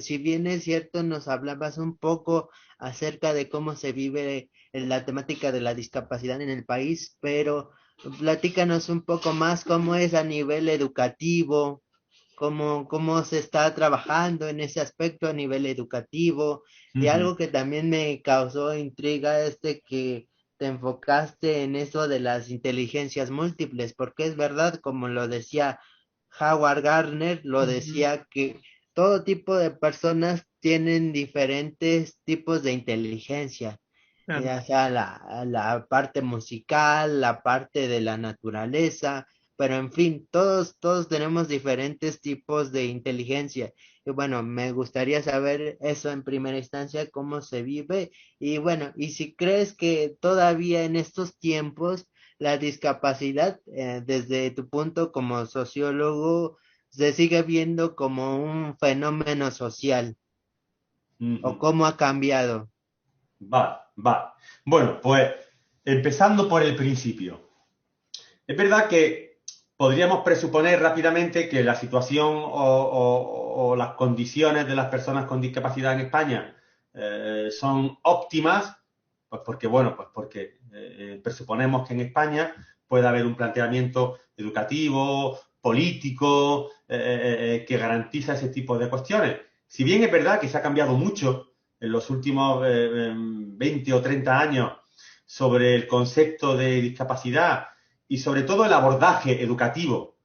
si bien es cierto, nos hablabas un poco acerca de cómo se vive en la temática de la discapacidad en el país, pero platícanos un poco más cómo es a nivel educativo, cómo se está trabajando en ese aspecto a nivel educativo. Y algo que también me causó intriga es de que te enfocaste en eso de las inteligencias múltiples, porque es verdad, como lo decía Howard Gardner, lo decía que todo tipo de personas tienen diferentes tipos de inteligencia, Claro. ya sea la parte musical, la parte de la naturaleza, pero en fin, todos tenemos diferentes tipos de inteligencia. Y bueno, me gustaría saber eso en primera instancia, cómo se vive. Y bueno, y si crees que todavía en estos tiempos la discapacidad, desde tu punto como sociólogo, se sigue viendo como un fenómeno social, o cómo ha cambiado. Vale. Bueno, pues empezando por el principio. Es verdad que podríamos presuponer rápidamente que la situación o las condiciones de las personas con discapacidad en España son óptimas, pues porque presuponemos que en España puede haber un planteamiento educativo, político, que garantiza ese tipo de cuestiones. Si bien es verdad que se ha cambiado mucho en los últimos 20 o 30 años sobre el concepto de discapacidad y sobre todo el abordaje educativo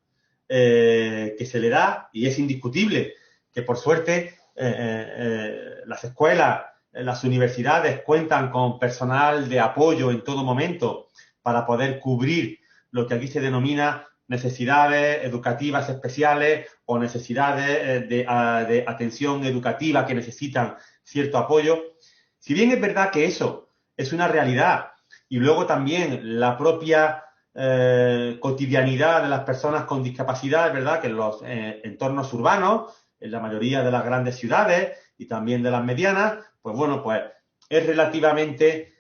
que se le da, y es indiscutible que por suerte las escuelas, las universidades cuentan con personal de apoyo en todo momento para poder cubrir lo que aquí se denomina necesidades educativas especiales o necesidades de atención educativa que necesitan cierto apoyo. Si bien es verdad que eso es una realidad y luego también la propia cotidianidad de las personas con discapacidad, es verdad que en los entornos urbanos, en la mayoría de las grandes ciudades y también de las medianas, pues bueno, pues es relativamente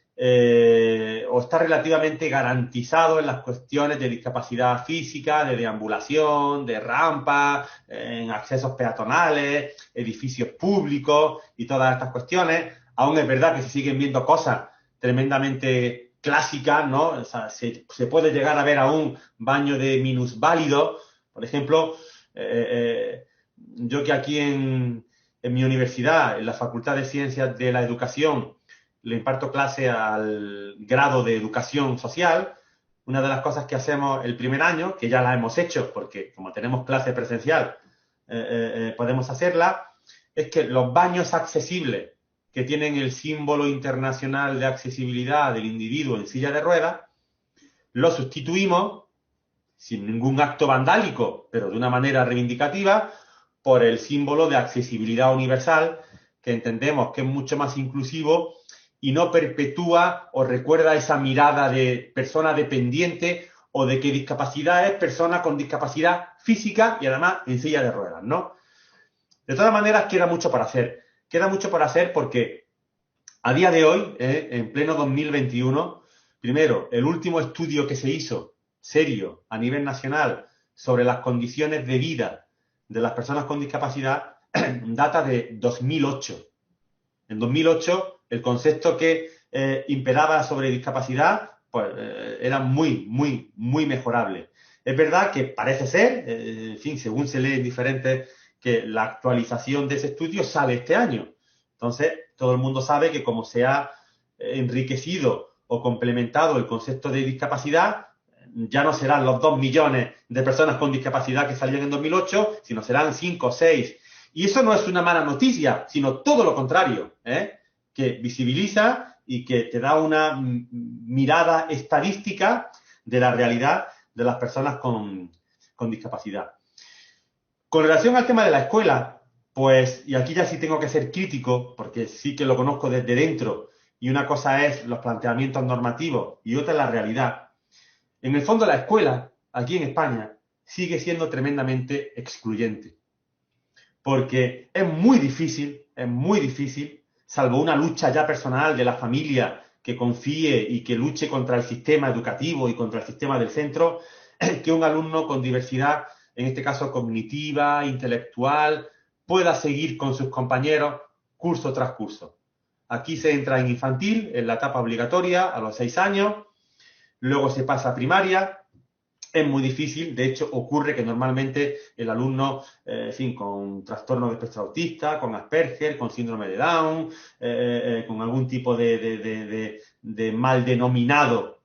o está relativamente garantizado en las cuestiones de discapacidad física, de deambulación, de rampas, en accesos peatonales, edificios públicos y todas estas cuestiones. Aún es verdad que se siguen viendo cosas tremendamente clásicas, ¿no? O sea, se puede llegar a ver aún baño de minusválidos. Por ejemplo, yo que aquí en mi universidad, en la Facultad de Ciencias de la Educación, le imparto clase al grado de Educación Social. Una de las cosas que hacemos el primer año, que ya la hemos hecho, porque como tenemos clase presencial, podemos hacerla, es que los baños accesibles que tienen el símbolo internacional de accesibilidad del individuo en silla de ruedas, lo sustituimos, sin ningún acto vandálico, pero de una manera reivindicativa, por el símbolo de accesibilidad universal, que entendemos que es mucho más inclusivo y no perpetúa o recuerda esa mirada de persona dependiente o de que discapacidad es persona con discapacidad física y además en silla de ruedas, ¿no? De todas maneras, queda mucho por hacer. Queda mucho por hacer porque a día de hoy, en pleno 2021, primero, el último estudio que se hizo, serio, a nivel nacional, sobre las condiciones de vida de las personas con discapacidad, data de 2008. En 2008, el concepto que imperaba sobre discapacidad pues, era muy mejorable. Es verdad que parece ser, en fin, según se lee en diferentes, que la actualización de ese estudio sale este año. Entonces, todo el mundo sabe que como se ha enriquecido o complementado el concepto de discapacidad, ya no serán los 2 millones de personas con discapacidad que salían en 2008, sino serán 5 o 6. Y eso no es una mala noticia, sino todo lo contrario, que visibiliza y que te da una mirada estadística de la realidad de las personas con discapacidad. Con relación al tema de la escuela, pues, y aquí ya sí tengo que ser crítico, porque sí que lo conozco desde dentro, y una cosa es los planteamientos normativos y otra es la realidad. En el fondo, la escuela, aquí en España, sigue siendo tremendamente excluyente. Porque es muy difícil, salvo una lucha ya personal de la familia que confíe y que luche contra el sistema educativo y contra el sistema del centro, que un alumno con diversidad, en este caso cognitiva, intelectual, pueda seguir con sus compañeros curso tras curso. Aquí se entra en infantil, en la etapa obligatoria, a los 6 años, luego se pasa a primaria. Es muy difícil, de hecho ocurre que normalmente el alumno, en fin, con trastorno de espectro autista, con Asperger, con síndrome de Down, con algún tipo de mal denominado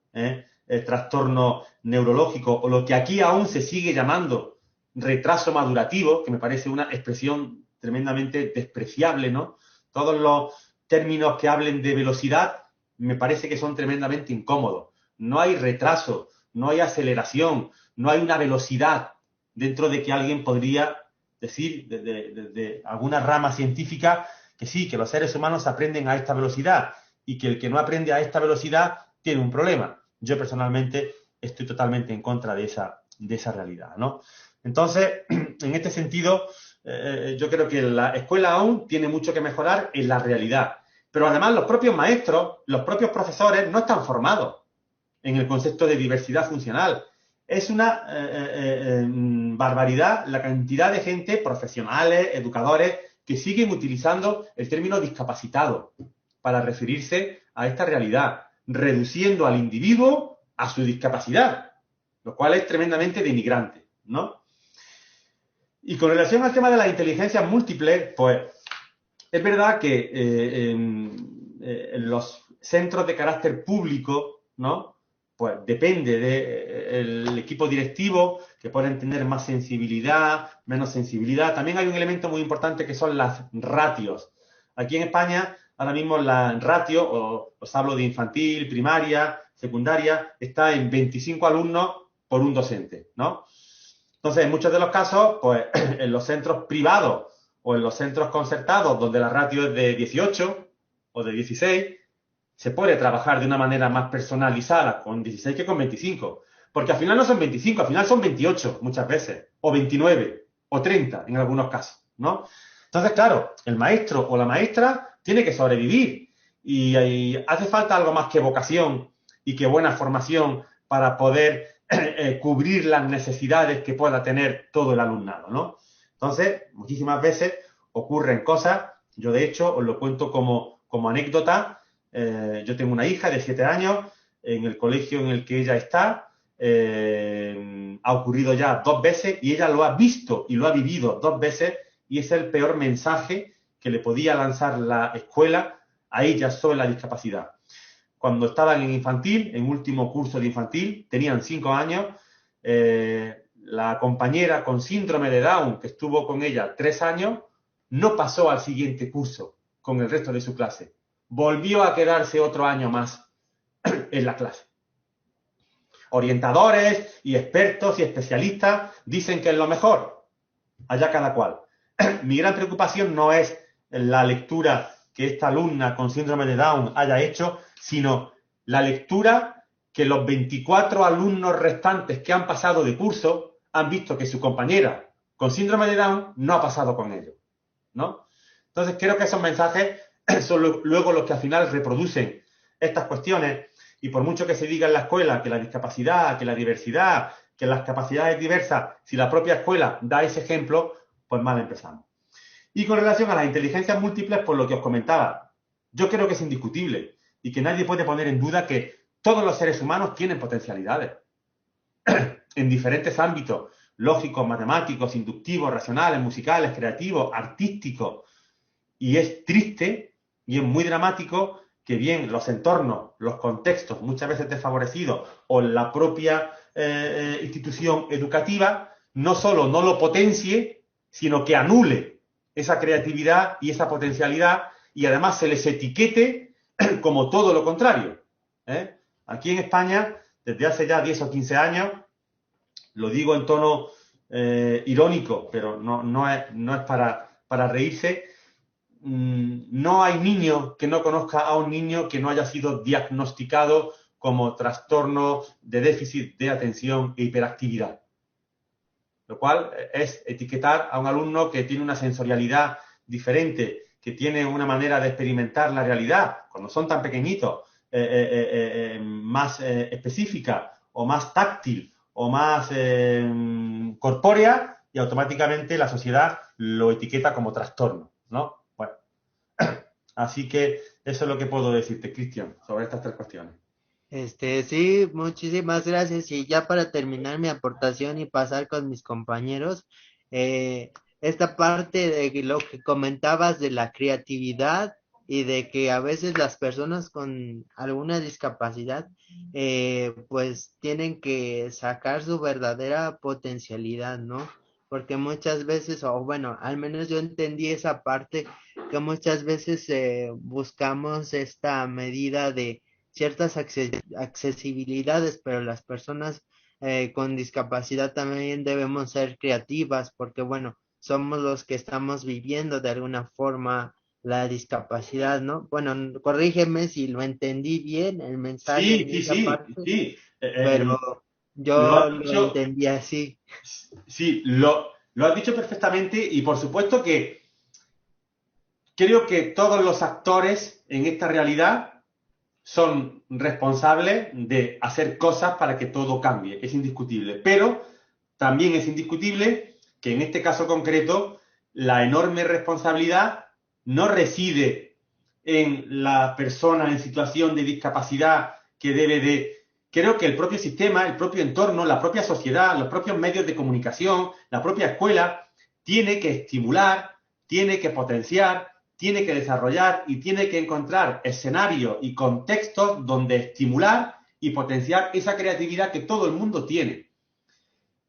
trastorno neurológico, o lo que aquí aún se sigue llamando retraso madurativo, que me parece una expresión tremendamente despreciable, ¿no? Todos los términos que hablen de velocidad me parece que son tremendamente incómodos. No hay retraso, no hay aceleración, no hay una velocidad dentro de que alguien podría decir de alguna rama científica que sí, que los seres humanos aprenden a esta velocidad y que el que no aprende a esta velocidad tiene un problema. Yo personalmente estoy totalmente en contra de esa realidad, ¿no? Entonces, en este sentido, yo creo que la escuela aún tiene mucho que mejorar en la realidad. Pero además los propios maestros, los propios profesores no están formados en el concepto de diversidad funcional. Es una barbaridad la cantidad de gente, profesionales, educadores, que siguen utilizando el término discapacitado para referirse a esta realidad, reduciendo al individuo a su discapacidad, lo cual es tremendamente denigrante, ¿no? Y con relación al tema de las inteligencias múltiples, pues es verdad que en los centros de carácter público, ¿no? Pues depende del equipo directivo, que pueden tener más sensibilidad, menos sensibilidad. También hay un elemento muy importante que son las ratios. Aquí en España, ahora mismo la ratio, os hablo de infantil, primaria, secundaria, está en 25 alumnos por un docente, ¿no? Entonces, en muchos de los casos, pues en los centros privados o en los centros concertados, donde la ratio es de 18 o de 16, se puede trabajar de una manera más personalizada con 16 que con 25. Porque al final no son 25, al final son 28 muchas veces, o 29, o 30 en algunos casos, ¿no? Entonces, claro, el maestro o la maestra tiene que sobrevivir y hace falta algo más que vocación y que buena formación para poder cubrir las necesidades que pueda tener todo el alumnado, ¿no? Entonces, muchísimas veces ocurren cosas, yo de hecho os lo cuento como anécdota. Yo tengo una hija de 7 años, en el colegio en el que ella está, ha ocurrido ya 2 veces y ella lo ha visto y lo ha vivido 2 veces y es el peor mensaje que le podía lanzar la escuela a ella sobre la discapacidad. Cuando estaban en infantil, en último curso de infantil, tenían 5 años, la compañera con síndrome de Down, que estuvo con ella 3 años, no pasó al siguiente curso con el resto de su clase. Volvió a quedarse otro año más en la clase. Orientadores y expertos y especialistas dicen que es lo mejor. Allá cada cual. Mi gran preocupación no es la lectura que esta alumna con síndrome de Down haya hecho, sino la lectura que los 24 alumnos restantes que han pasado de curso han visto que su compañera con síndrome de Down no ha pasado con ellos, ¿no? Entonces creo que esos mensajes son luego los que al final reproducen estas cuestiones y por mucho que se diga en la escuela que la discapacidad, que la diversidad, que las capacidades diversas, si la propia escuela da ese ejemplo, pues mal empezamos. Y con relación a las inteligencias múltiples, por lo que os comentaba, yo creo que es indiscutible y que nadie puede poner en duda que todos los seres humanos tienen potencialidades. en diferentes ámbitos, lógicos, matemáticos, inductivos, racionales, musicales, creativos, artísticos, y es triste y es muy dramático que bien los entornos, los contextos muchas veces desfavorecidos o la propia institución educativa no solo no lo potencie, sino que anule esa creatividad y esa potencialidad y además se les etiquete como todo lo contrario. Aquí en España, desde hace ya 10 o 15 años, lo digo en tono irónico, pero no es para reírse, no hay niño que no conozca a un niño que no haya sido diagnosticado como trastorno de déficit de atención e hiperactividad. Lo cual es etiquetar a un alumno que tiene una sensorialidad diferente, que tiene una manera de experimentar la realidad, cuando son tan pequeñitos, más específica o más táctil o más corpórea, y automáticamente la sociedad lo etiqueta como trastorno, ¿no? Bueno, así que eso es lo que puedo decirte, Cristian, sobre estas tres cuestiones. Sí, muchísimas gracias. Y ya para terminar mi aportación y pasar con mis compañeros, esta parte de lo que comentabas de la creatividad y de que a veces las personas con alguna discapacidad, pues tienen que sacar su verdadera potencialidad, ¿no? Porque muchas veces, o bueno, al menos yo entendí esa parte, que muchas veces buscamos esta medida de ciertas accesibilidades, pero las personas con discapacidad también debemos ser creativas porque, bueno, somos los que estamos viviendo de alguna forma la discapacidad, ¿no? Bueno, corrígeme si lo entendí bien, el mensaje en Sí, esa sí, parte, sí. pero Lo yo has lo dicho, entendí así. sí, lo has dicho perfectamente y por supuesto que creo que todos los actores en esta realidad son responsables de hacer cosas para que todo cambie, es indiscutible. Pero también es indiscutible que en este caso concreto la enorme responsabilidad no reside en la persona en situación de discapacidad que debe de... Creo que el propio sistema, el propio entorno, la propia sociedad, los propios medios de comunicación, la propia escuela, tiene que estimular, tiene que potenciar, tiene que desarrollar y tiene que encontrar escenarios y contextos donde estimular y potenciar esa creatividad que todo el mundo tiene.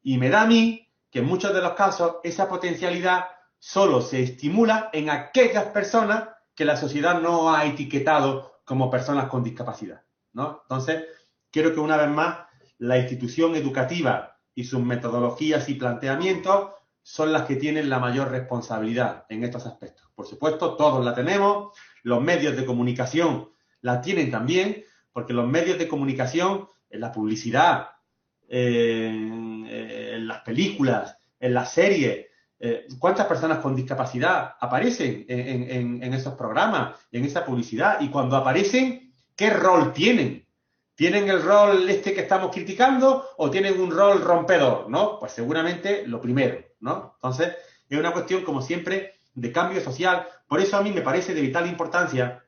Y me da a mí que en muchos de los casos esa potencialidad solo se estimula en aquellas personas que la sociedad no ha etiquetado como personas con discapacidad, ¿no? Entonces, quiero que una vez más la institución educativa y sus metodologías y planteamientos son las que tienen la mayor responsabilidad en estos aspectos. Por supuesto, todos la tenemos, los medios de comunicación la tienen también, porque los medios de comunicación, en la publicidad, en las películas, en las series, ¿cuántas personas con discapacidad aparecen en esos programas, en esa publicidad? Y cuando aparecen, ¿qué rol tienen? ¿Tienen el rol este que estamos criticando o tienen un rol rompedor? ¿No? Pues seguramente lo primero, ¿no? Entonces, es una cuestión, como siempre, de cambio social. Por eso a mí me parece de vital importancia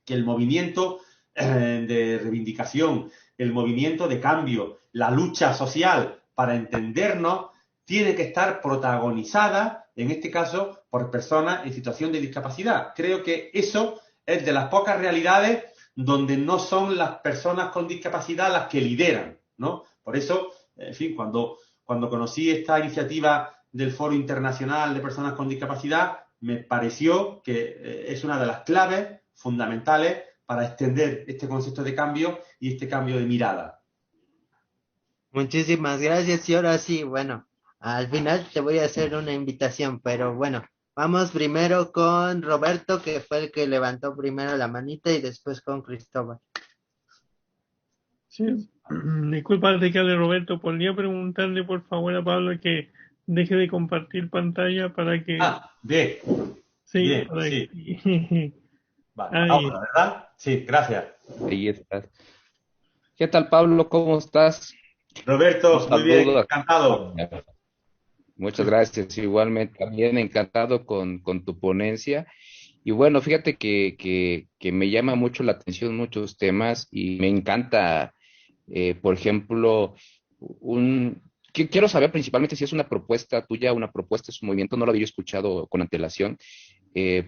que el movimiento de reivindicación, el movimiento de cambio, la lucha social para entendernos, tiene que estar protagonizada, en este caso, por personas en situación de discapacidad. Creo que eso es de las pocas realidades donde no son las personas con discapacidad las que lideran, ¿no? Por eso, en fin, cuando conocí esta iniciativa del Foro Internacional de Personas con Discapacidad, me pareció que es una de las claves fundamentales para extender este concepto de cambio y este cambio de mirada. Muchísimas gracias. Y ahora sí, bueno, al final te voy a hacer una invitación, pero bueno, vamos primero con Roberto, que fue el que levantó primero la manita, y después con Cristóbal. Sí, disculpa de que hable Roberto, podría preguntarle por favor a Pablo que deje de compartir pantalla para que, Bien, sí, bien, para sí. que, Vale, ahí, ahora, ¿verdad? Sí, gracias. Ahí estás. ¿Qué tal, Pablo? ¿Cómo estás? Un Roberto, muy bien, saludo a encantado. Muchas gracias. Igualmente, también encantado con tu ponencia. Y bueno, fíjate que me llama mucho la atención muchos temas y me encanta, por ejemplo, quiero saber principalmente si es una propuesta tuya, una propuesta de su movimiento, no lo había escuchado con antelación.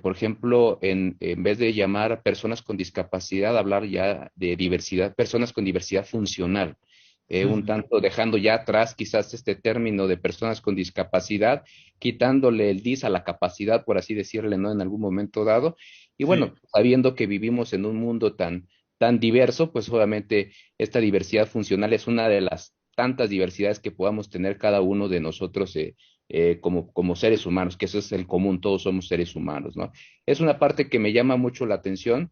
Por ejemplo, en vez de llamar a personas con discapacidad, hablar ya de diversidad, personas con diversidad funcional, un tanto dejando ya atrás quizás este término de personas con discapacidad, quitándole el dis a la capacidad, por así decirle, ¿no? En algún momento dado. Y Sí, bueno, sabiendo que vivimos en un mundo tan diverso, pues obviamente esta diversidad funcional es una de las tantas diversidades que podamos tener cada uno de nosotros como seres humanos, que eso es el común, todos somos seres humanos, ¿no? Es una parte que me llama mucho la atención.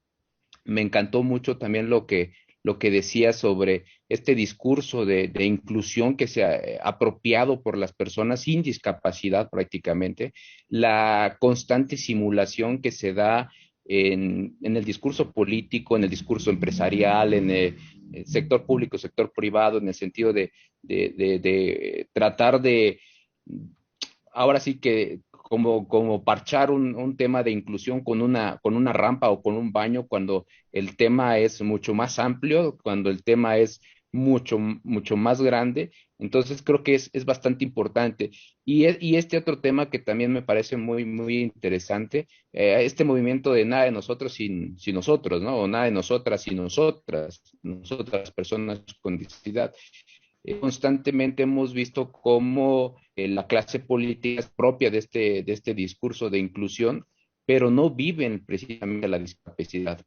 Me encantó mucho también lo que decía sobre este discurso de inclusión que se ha apropiado por las personas sin discapacidad prácticamente, la constante simulación que se da en el discurso político, en el discurso empresarial, en el sector público, sector privado, en el sentido de tratar de ahora sí que como parchar un tema de inclusión con una rampa o con un baño cuando el tema es mucho más amplio, cuando el tema es mucho más grande. Entonces creo que es bastante importante. Y este otro tema que también me parece muy interesante, este movimiento de nada de nosotros sin nosotros, ¿no? O nada de nosotras sin nosotras personas con discapacidad. Constantemente hemos visto cómo la clase política es propia de este discurso de inclusión, pero no viven precisamente la discapacidad.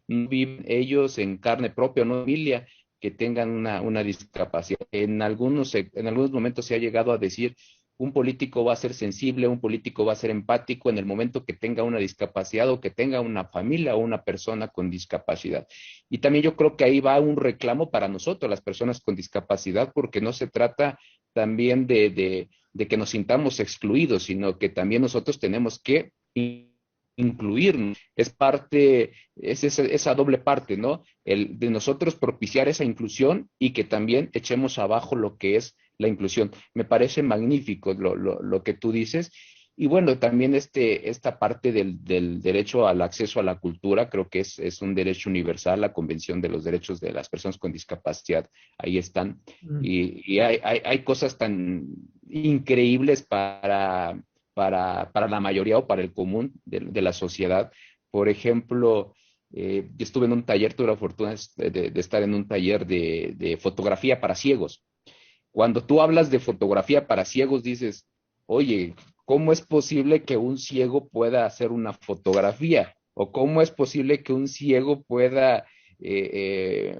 No viven ellos en carne propia, no familia que tengan una discapacidad. En algunos momentos se ha llegado a decir, un político va a ser sensible, un político va a ser empático en el momento que tenga una discapacidad o que tenga una familia o una persona con discapacidad. Y también yo creo que ahí va un reclamo para nosotros, las personas con discapacidad, porque no se trata también de que nos sintamos excluidos, sino que también nosotros tenemos que incluirnos. Es parte, es esa doble parte, ¿no? El de nosotros propiciar esa inclusión y que también echemos abajo lo que es la inclusión. Me parece magnífico lo que tú dices. Y bueno, también esta parte del derecho al acceso a la cultura, creo que es un derecho universal, la Convención de los Derechos de las Personas con Discapacidad, ahí están. Mm. Y hay cosas tan increíbles para la mayoría o para el común de la sociedad. Por ejemplo, yo estuve en un taller, tuve la fortuna de estar en un taller de fotografía para ciegos. Cuando tú hablas de fotografía para ciegos, dices, oye, ¿cómo es posible que un ciego pueda hacer una fotografía? ¿O cómo es posible que un ciego pueda,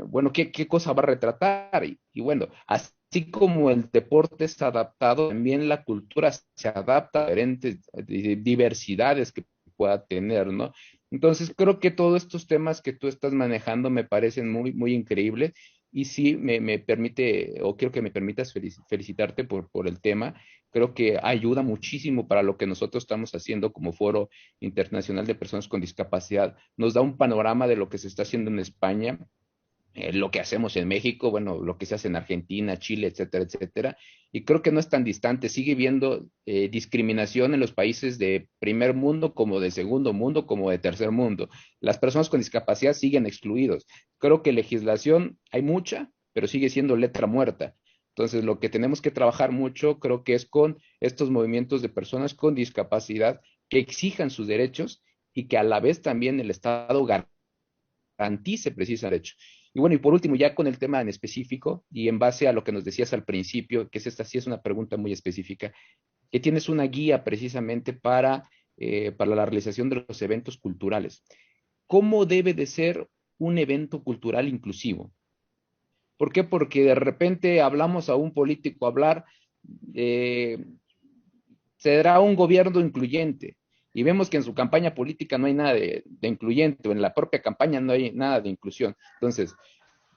bueno, qué cosa va a retratar? Y bueno, así como el deporte está adaptado, también la cultura se adapta a diferentes diversidades que pueda tener, ¿no? Entonces, creo que todos estos temas que tú estás manejando me parecen muy increíbles y sí me permite, o quiero que me permitas felicitarte por el tema. Creo que ayuda muchísimo para lo que nosotros estamos haciendo como Foro Internacional de Personas con Discapacidad. Nos da un panorama de lo que se está haciendo en España, lo que hacemos en México, bueno, lo que se hace en Argentina, Chile, etcétera, etcétera. Y creo que no es tan distante, sigue viendo discriminación en los países de primer mundo, como de segundo mundo, como de tercer mundo. Las personas con discapacidad siguen excluidos. Creo que legislación hay mucha, pero sigue siendo letra muerta. Entonces, lo que tenemos que trabajar mucho, creo que es con estos movimientos de personas con discapacidad que exijan sus derechos y que a la vez también el Estado garantice precisa derecho. Y bueno, y por último, ya con el tema en específico y en base a lo que nos decías al principio, que esta sí es una pregunta muy específica, que tienes una guía precisamente para la realización de los eventos culturales. ¿Cómo debe de ser un evento cultural inclusivo? ¿Por qué? Porque de repente hablamos a un político hablar, eh, será un gobierno incluyente. Y vemos que en su campaña política no hay nada de incluyente, o en la propia campaña no hay nada de inclusión. Entonces,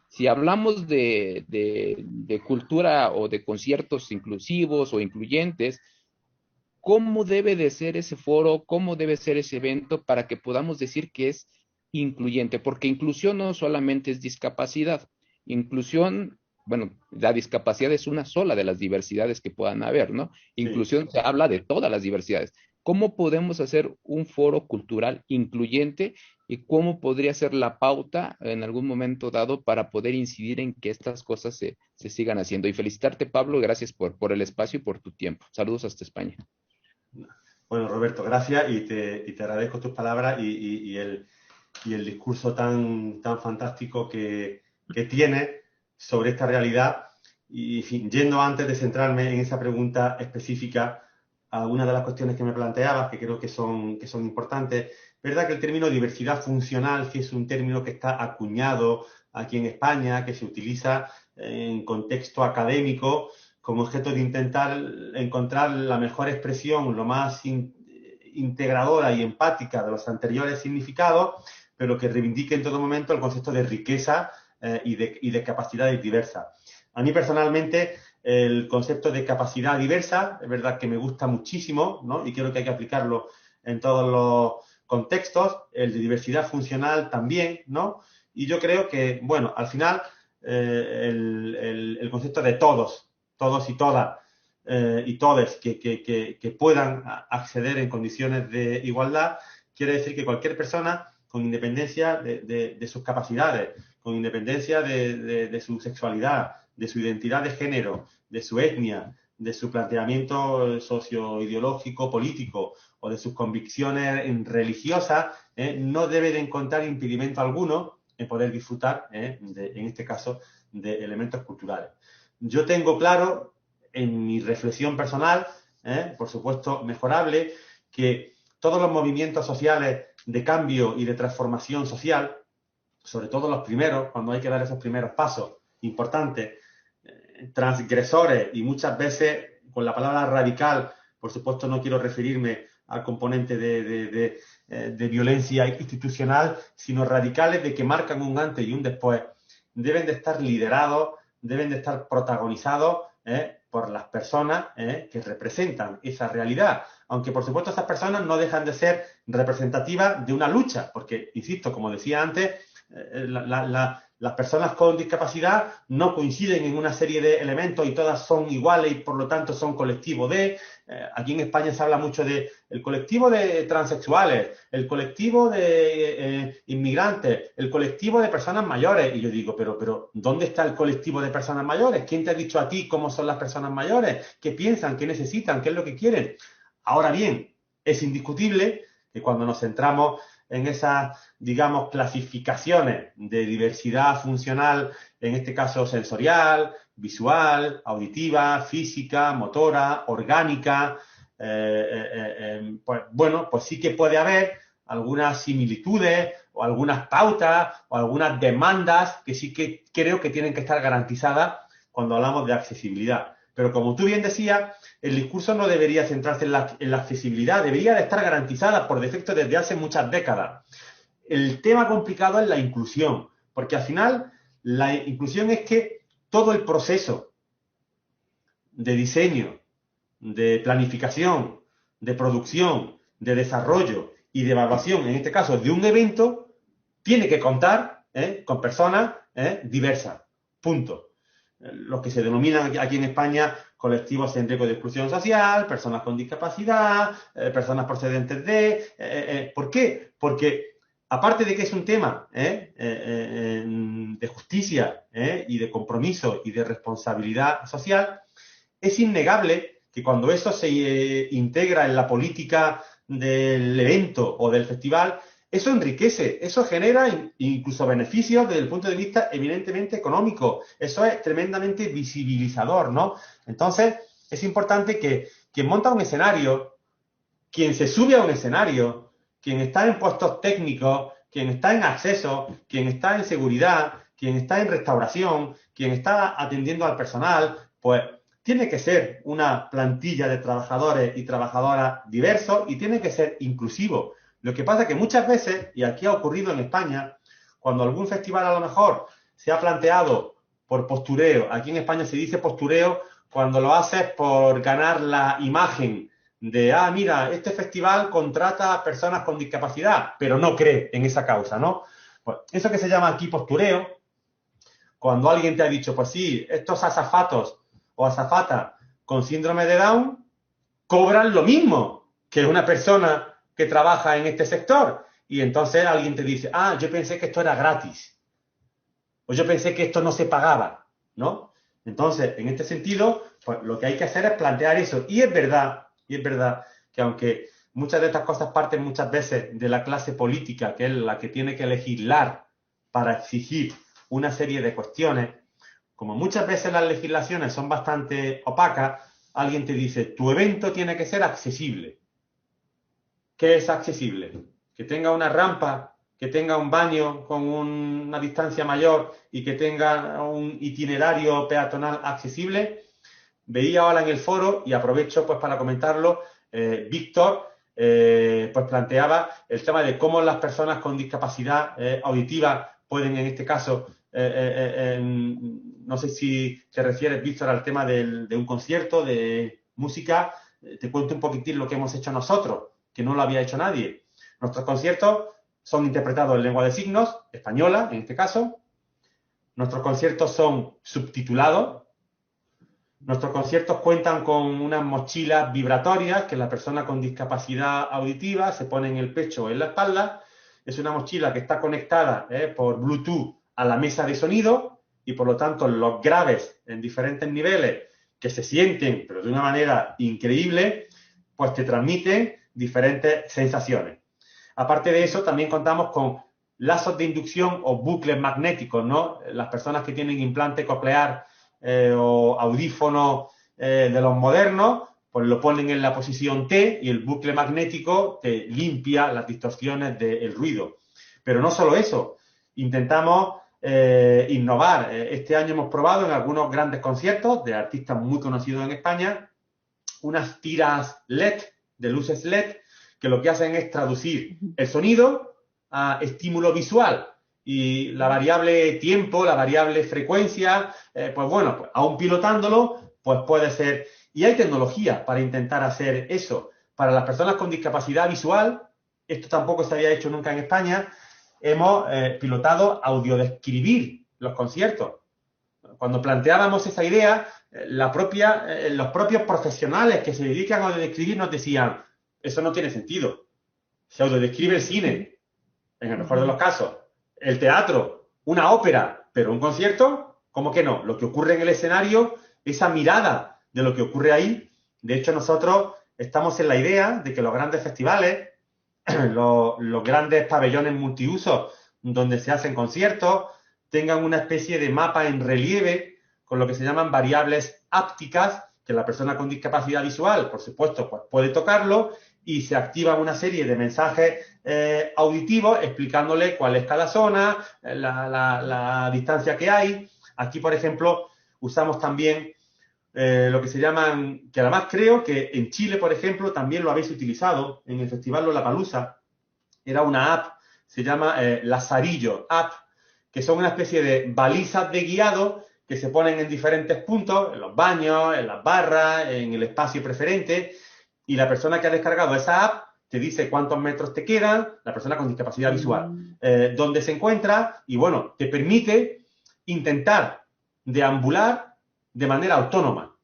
si hablamos de cultura o de conciertos inclusivos o incluyentes, ¿cómo debe de ser ese foro? ¿Cómo debe ser ese evento para que podamos decir que es incluyente? Porque inclusión no solamente es discapacidad. Inclusión, bueno, la discapacidad es una sola de las diversidades que puedan haber, ¿no? sí. Inclusión se habla de todas las diversidades. ¿Cómo podemos hacer un foro cultural incluyente y cómo podría ser la pauta en algún momento dado para poder incidir en que estas cosas se sigan haciendo? Y felicitarte, Pablo, gracias por el espacio y por tu tiempo. Saludos hasta España. Bueno, Roberto, gracias y te agradezco tus palabras y el discurso tan fantástico que tienes sobre esta realidad. Y en fin, yendo antes de centrarme en esa pregunta específica, algunas de las cuestiones que me planteabas, que creo que son importantes. ¿Verdad que el término diversidad funcional, que es un término que está acuñado aquí en España, que se utiliza en contexto académico como objeto de intentar encontrar la mejor expresión, lo más integradora y empática de los anteriores significados, pero que reivindique en todo momento el concepto de riqueza y de capacidades diversas? A mí personalmente el concepto de capacidad diversa es verdad que me gusta muchísimo, ¿no? Y creo que hay que aplicarlo en todos los contextos, el de diversidad funcional también, ¿no? Y yo creo que, bueno, al final el concepto de todos y todas y todes que puedan acceder en condiciones de igualdad, quiere decir que cualquier persona, con independencia de sus capacidades, con independencia de su sexualidad, de su identidad de género, de su etnia, de su planteamiento socioideológico, político o de sus convicciones religiosas, no debe de encontrar impedimento alguno en poder disfrutar, en este caso, de elementos culturales. Yo tengo claro, en mi reflexión personal, por supuesto mejorable, que todos los movimientos sociales de cambio y de transformación social, sobre todo los primeros, cuando hay que dar esos primeros pasos importantes, transgresores y muchas veces con la palabra radical, por supuesto no quiero referirme al componente de violencia institucional, sino radicales de que marcan un antes y un después, deben de estar liderados, deben de estar protagonizados por las personas que representan esa realidad. Aunque, por supuesto, esas personas no dejan de ser representativas de una lucha, porque, insisto, como decía antes, las personas con discapacidad no coinciden en una serie de elementos y todas son iguales y por lo tanto son colectivo aquí en España se habla mucho de el colectivo de transexuales, el colectivo de inmigrantes, el colectivo de personas mayores. Y yo digo, pero ¿dónde está el colectivo de personas mayores? ¿Quién te ha dicho a ti cómo son las personas mayores? ¿Qué piensan? ¿Qué necesitan? ¿Qué es lo que quieren? Ahora bien, es indiscutible que cuando nos centramos en esas, digamos, clasificaciones de diversidad funcional, en este caso sensorial, visual, auditiva, física, motora, orgánica, pues bueno, pues sí que puede haber algunas similitudes o algunas pautas o algunas demandas que sí que creo que tienen que estar garantizadas cuando hablamos de accesibilidad. Pero como tú bien decías, el discurso no debería centrarse en la accesibilidad, debería de estar garantizada por defecto desde hace muchas décadas. El tema complicado es la inclusión, porque al final la inclusión es que todo el proceso de diseño, de planificación, de producción, de desarrollo y de evaluación, en este caso de un evento, tiene que contar con personas diversas. Punto. Los que se denominan aquí en España colectivos en riesgo de exclusión social, personas con discapacidad, personas procedentes de... ¿Por qué? Porque aparte de que es un tema de justicia y de compromiso y de responsabilidad social, es innegable que cuando eso se integra en la política del evento o del festival, eso enriquece, eso genera incluso beneficios desde el punto de vista eminentemente económico. Eso es tremendamente visibilizador, ¿no? Entonces, es importante que quien monta un escenario, quien se sube a un escenario, quien está en puestos técnicos, quien está en acceso, quien está en seguridad, quien está en restauración, quien está atendiendo al personal, pues tiene que ser una plantilla de trabajadores y trabajadoras diversos y tiene que ser inclusivo. Lo que pasa es que muchas veces, y aquí ha ocurrido en España, cuando algún festival a lo mejor se ha planteado por postureo, aquí en España se dice postureo cuando lo haces por ganar la imagen de, mira, este festival contrata a personas con discapacidad, pero no cree en esa causa, ¿no? Pues eso que se llama aquí postureo, cuando alguien te ha dicho, pues sí, estos azafatos o azafatas con síndrome de Down cobran lo mismo que es una persona que trabaja en este sector. Y entonces alguien te dice, ah, yo pensé que esto era gratis. O yo pensé que esto no se pagaba, ¿no? Entonces, en este sentido, pues lo que hay que hacer es plantear eso. Y es verdad que aunque muchas de estas cosas parten muchas veces de la clase política, que es la que tiene que legislar para exigir una serie de cuestiones, como muchas veces las legislaciones son bastante opacas, alguien te dice, tu evento tiene que ser accesible. ¿Qué es accesible? Que tenga una rampa, que tenga un baño con una distancia mayor y que tenga un itinerario peatonal accesible. Veía ahora en el foro, y aprovecho pues para comentarlo, Víctor pues planteaba el tema de cómo las personas con discapacidad auditiva pueden, en este caso, no sé si te refieres, Víctor, al tema de un concierto de música. Te cuento un poquitín lo que hemos hecho nosotros, que no lo había hecho nadie. Nuestros conciertos son interpretados en lengua de signos, española en este caso. Nuestros conciertos son subtitulados. Nuestros conciertos cuentan con unas mochilas vibratorias que la persona con discapacidad auditiva se pone en el pecho o en la espalda. Es una mochila que está conectada por Bluetooth a la mesa de sonido y por lo tanto los graves en diferentes niveles que se sienten, pero de una manera increíble, pues te transmiten diferentes sensaciones. Aparte de eso, también contamos con lazos de inducción o bucles magnéticos, ¿no? Las personas que tienen implante coclear o audífono de los modernos, pues lo ponen en la posición T y el bucle magnético te limpia las distorsiones del ruido. Pero no solo eso, intentamos innovar. Este año hemos probado en algunos grandes conciertos de artistas muy conocidos en España unas tiras LED, de luces LED, que lo que hacen es traducir el sonido a estímulo visual. Y la variable tiempo, la variable frecuencia, pues bueno, pues aún pilotándolo, pues puede ser. Y hay tecnología para intentar hacer eso. Para las personas con discapacidad visual, esto tampoco se había hecho nunca en España, hemos pilotado audiodescribir los conciertos. Cuando planteábamos esa idea, los propios profesionales que se dedican a audiodescribir nos decían, eso no tiene sentido. Se audiodescribe el cine, en el mejor de los casos, el teatro, una ópera, pero un concierto, ¿cómo que no? Lo que ocurre en el escenario, esa mirada de lo que ocurre ahí. De hecho, nosotros estamos en la idea de que los grandes festivales, los grandes pabellones multiusos donde se hacen conciertos, tengan una especie de mapa en relieve con lo que se llaman variables ápticas, que la persona con discapacidad visual, por supuesto, pues puede tocarlo y se activan una serie de mensajes auditivos explicándole cuál es cada zona, la distancia que hay. Aquí, por ejemplo, usamos también lo que se llaman, que además creo que en Chile, por ejemplo, también lo habéis utilizado en el Festival Lollapalooza. Era una app, se llama Lazarillo App, que son una especie de balizas de guiado que se ponen en diferentes puntos, en los baños, en las barras, en el espacio preferente, y la persona que ha descargado esa app te dice cuántos metros te quedan, la persona con discapacidad visual, dónde se encuentra, y bueno, te permite intentar deambular de manera autónoma,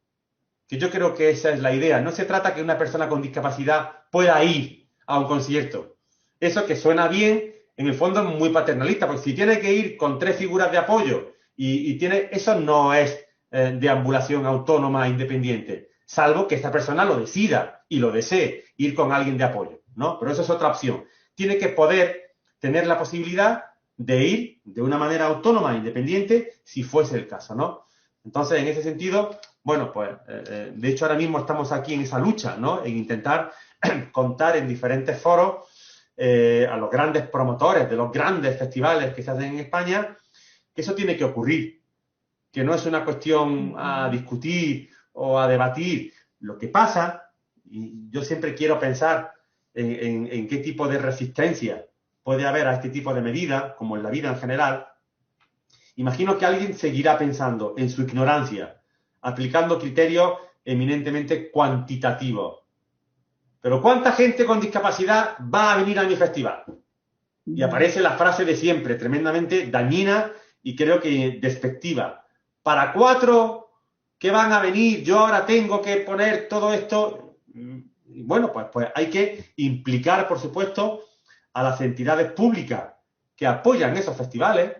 que yo creo que esa es la idea. No se trata que una persona con discapacidad pueda ir a un concierto. Eso que suena bien, en el fondo es muy paternalista, porque si tiene que ir con 3 figuras de apoyo y tiene, eso no es deambulación autónoma e independiente, salvo que esta persona lo decida y lo desee, ir con alguien de apoyo, ¿no? Pero eso es otra opción. Tiene que poder tener la posibilidad de ir de una manera autónoma e independiente si fuese el caso, ¿no? Entonces, en ese sentido, bueno, pues, de hecho ahora mismo estamos aquí en esa lucha, ¿no? En intentar contar en diferentes foros a los grandes promotores de los grandes festivales que se hacen en España, que eso tiene que ocurrir, que no es una cuestión a discutir o a debatir. Lo que pasa, y yo siempre quiero pensar en qué tipo de resistencia puede haber a este tipo de medidas, como en la vida en general. Imagino que alguien seguirá pensando en su ignorancia, aplicando criterios eminentemente cuantitativos. Pero ¿cuánta gente con discapacidad va a venir a mi festival? Y aparece la frase de siempre, tremendamente dañina y creo que despectiva. Para 4 que van a venir, yo ahora tengo que poner todo esto. bueno, pues hay que implicar, por supuesto, a las entidades públicas que apoyan esos festivales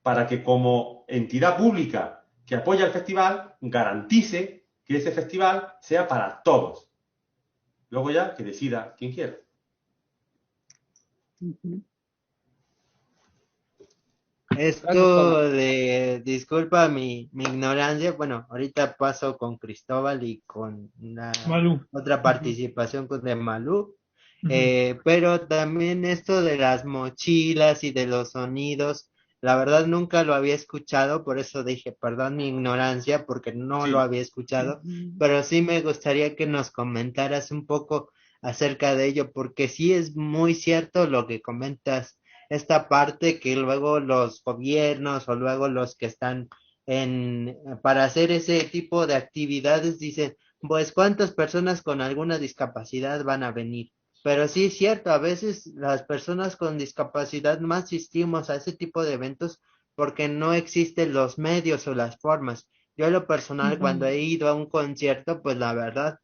para que como entidad pública que apoya el festival garantice que ese festival sea para todos. Luego ya que decida quien quiera. Esto de, disculpa mi ignorancia, bueno, ahorita paso con Cristóbal y con la Malú. otra participación de Malú, Ujú. pero también esto de las mochilas y de los sonidos, la verdad nunca lo había escuchado, por eso dije, perdón mi ignorancia, porque no lo Sí. había escuchado, pero sí me gustaría que nos comentaras un poco acerca de ello, porque sí es muy cierto lo que comentas esta parte que luego los gobiernos o luego los que están para hacer ese tipo de actividades dicen, pues cuántas personas con alguna discapacidad van a venir. Pero sí es cierto, a veces las personas con discapacidad no asistimos a ese tipo de eventos porque no existen los medios o las formas. Yo en lo personal, cuando he ido a un concierto, pues la verdad,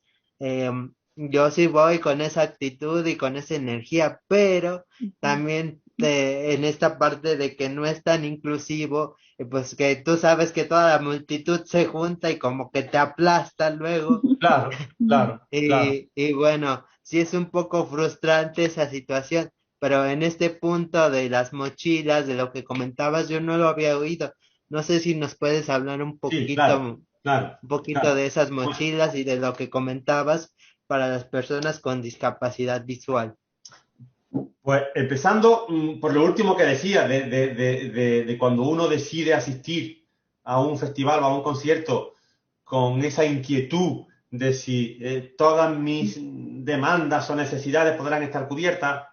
yo sí voy con esa actitud y con esa energía, pero también en esta parte de que no es tan inclusivo, pues que tú sabes que toda la multitud se junta y como que te aplasta luego. Claro, claro, claro. Y bueno, sí es un poco frustrante esa situación, pero en este punto de las mochilas, de lo que comentabas, yo no lo había oído. No sé si nos puedes hablar Sí, claro, claro, un poquito claro. de esas Pues, mochilas y de lo que comentabas para las personas con discapacidad visual. pues empezando por lo último que decía, de cuando uno decide asistir a un festival o a un concierto con esa inquietud de si todas mis demandas o necesidades podrán estar cubiertas,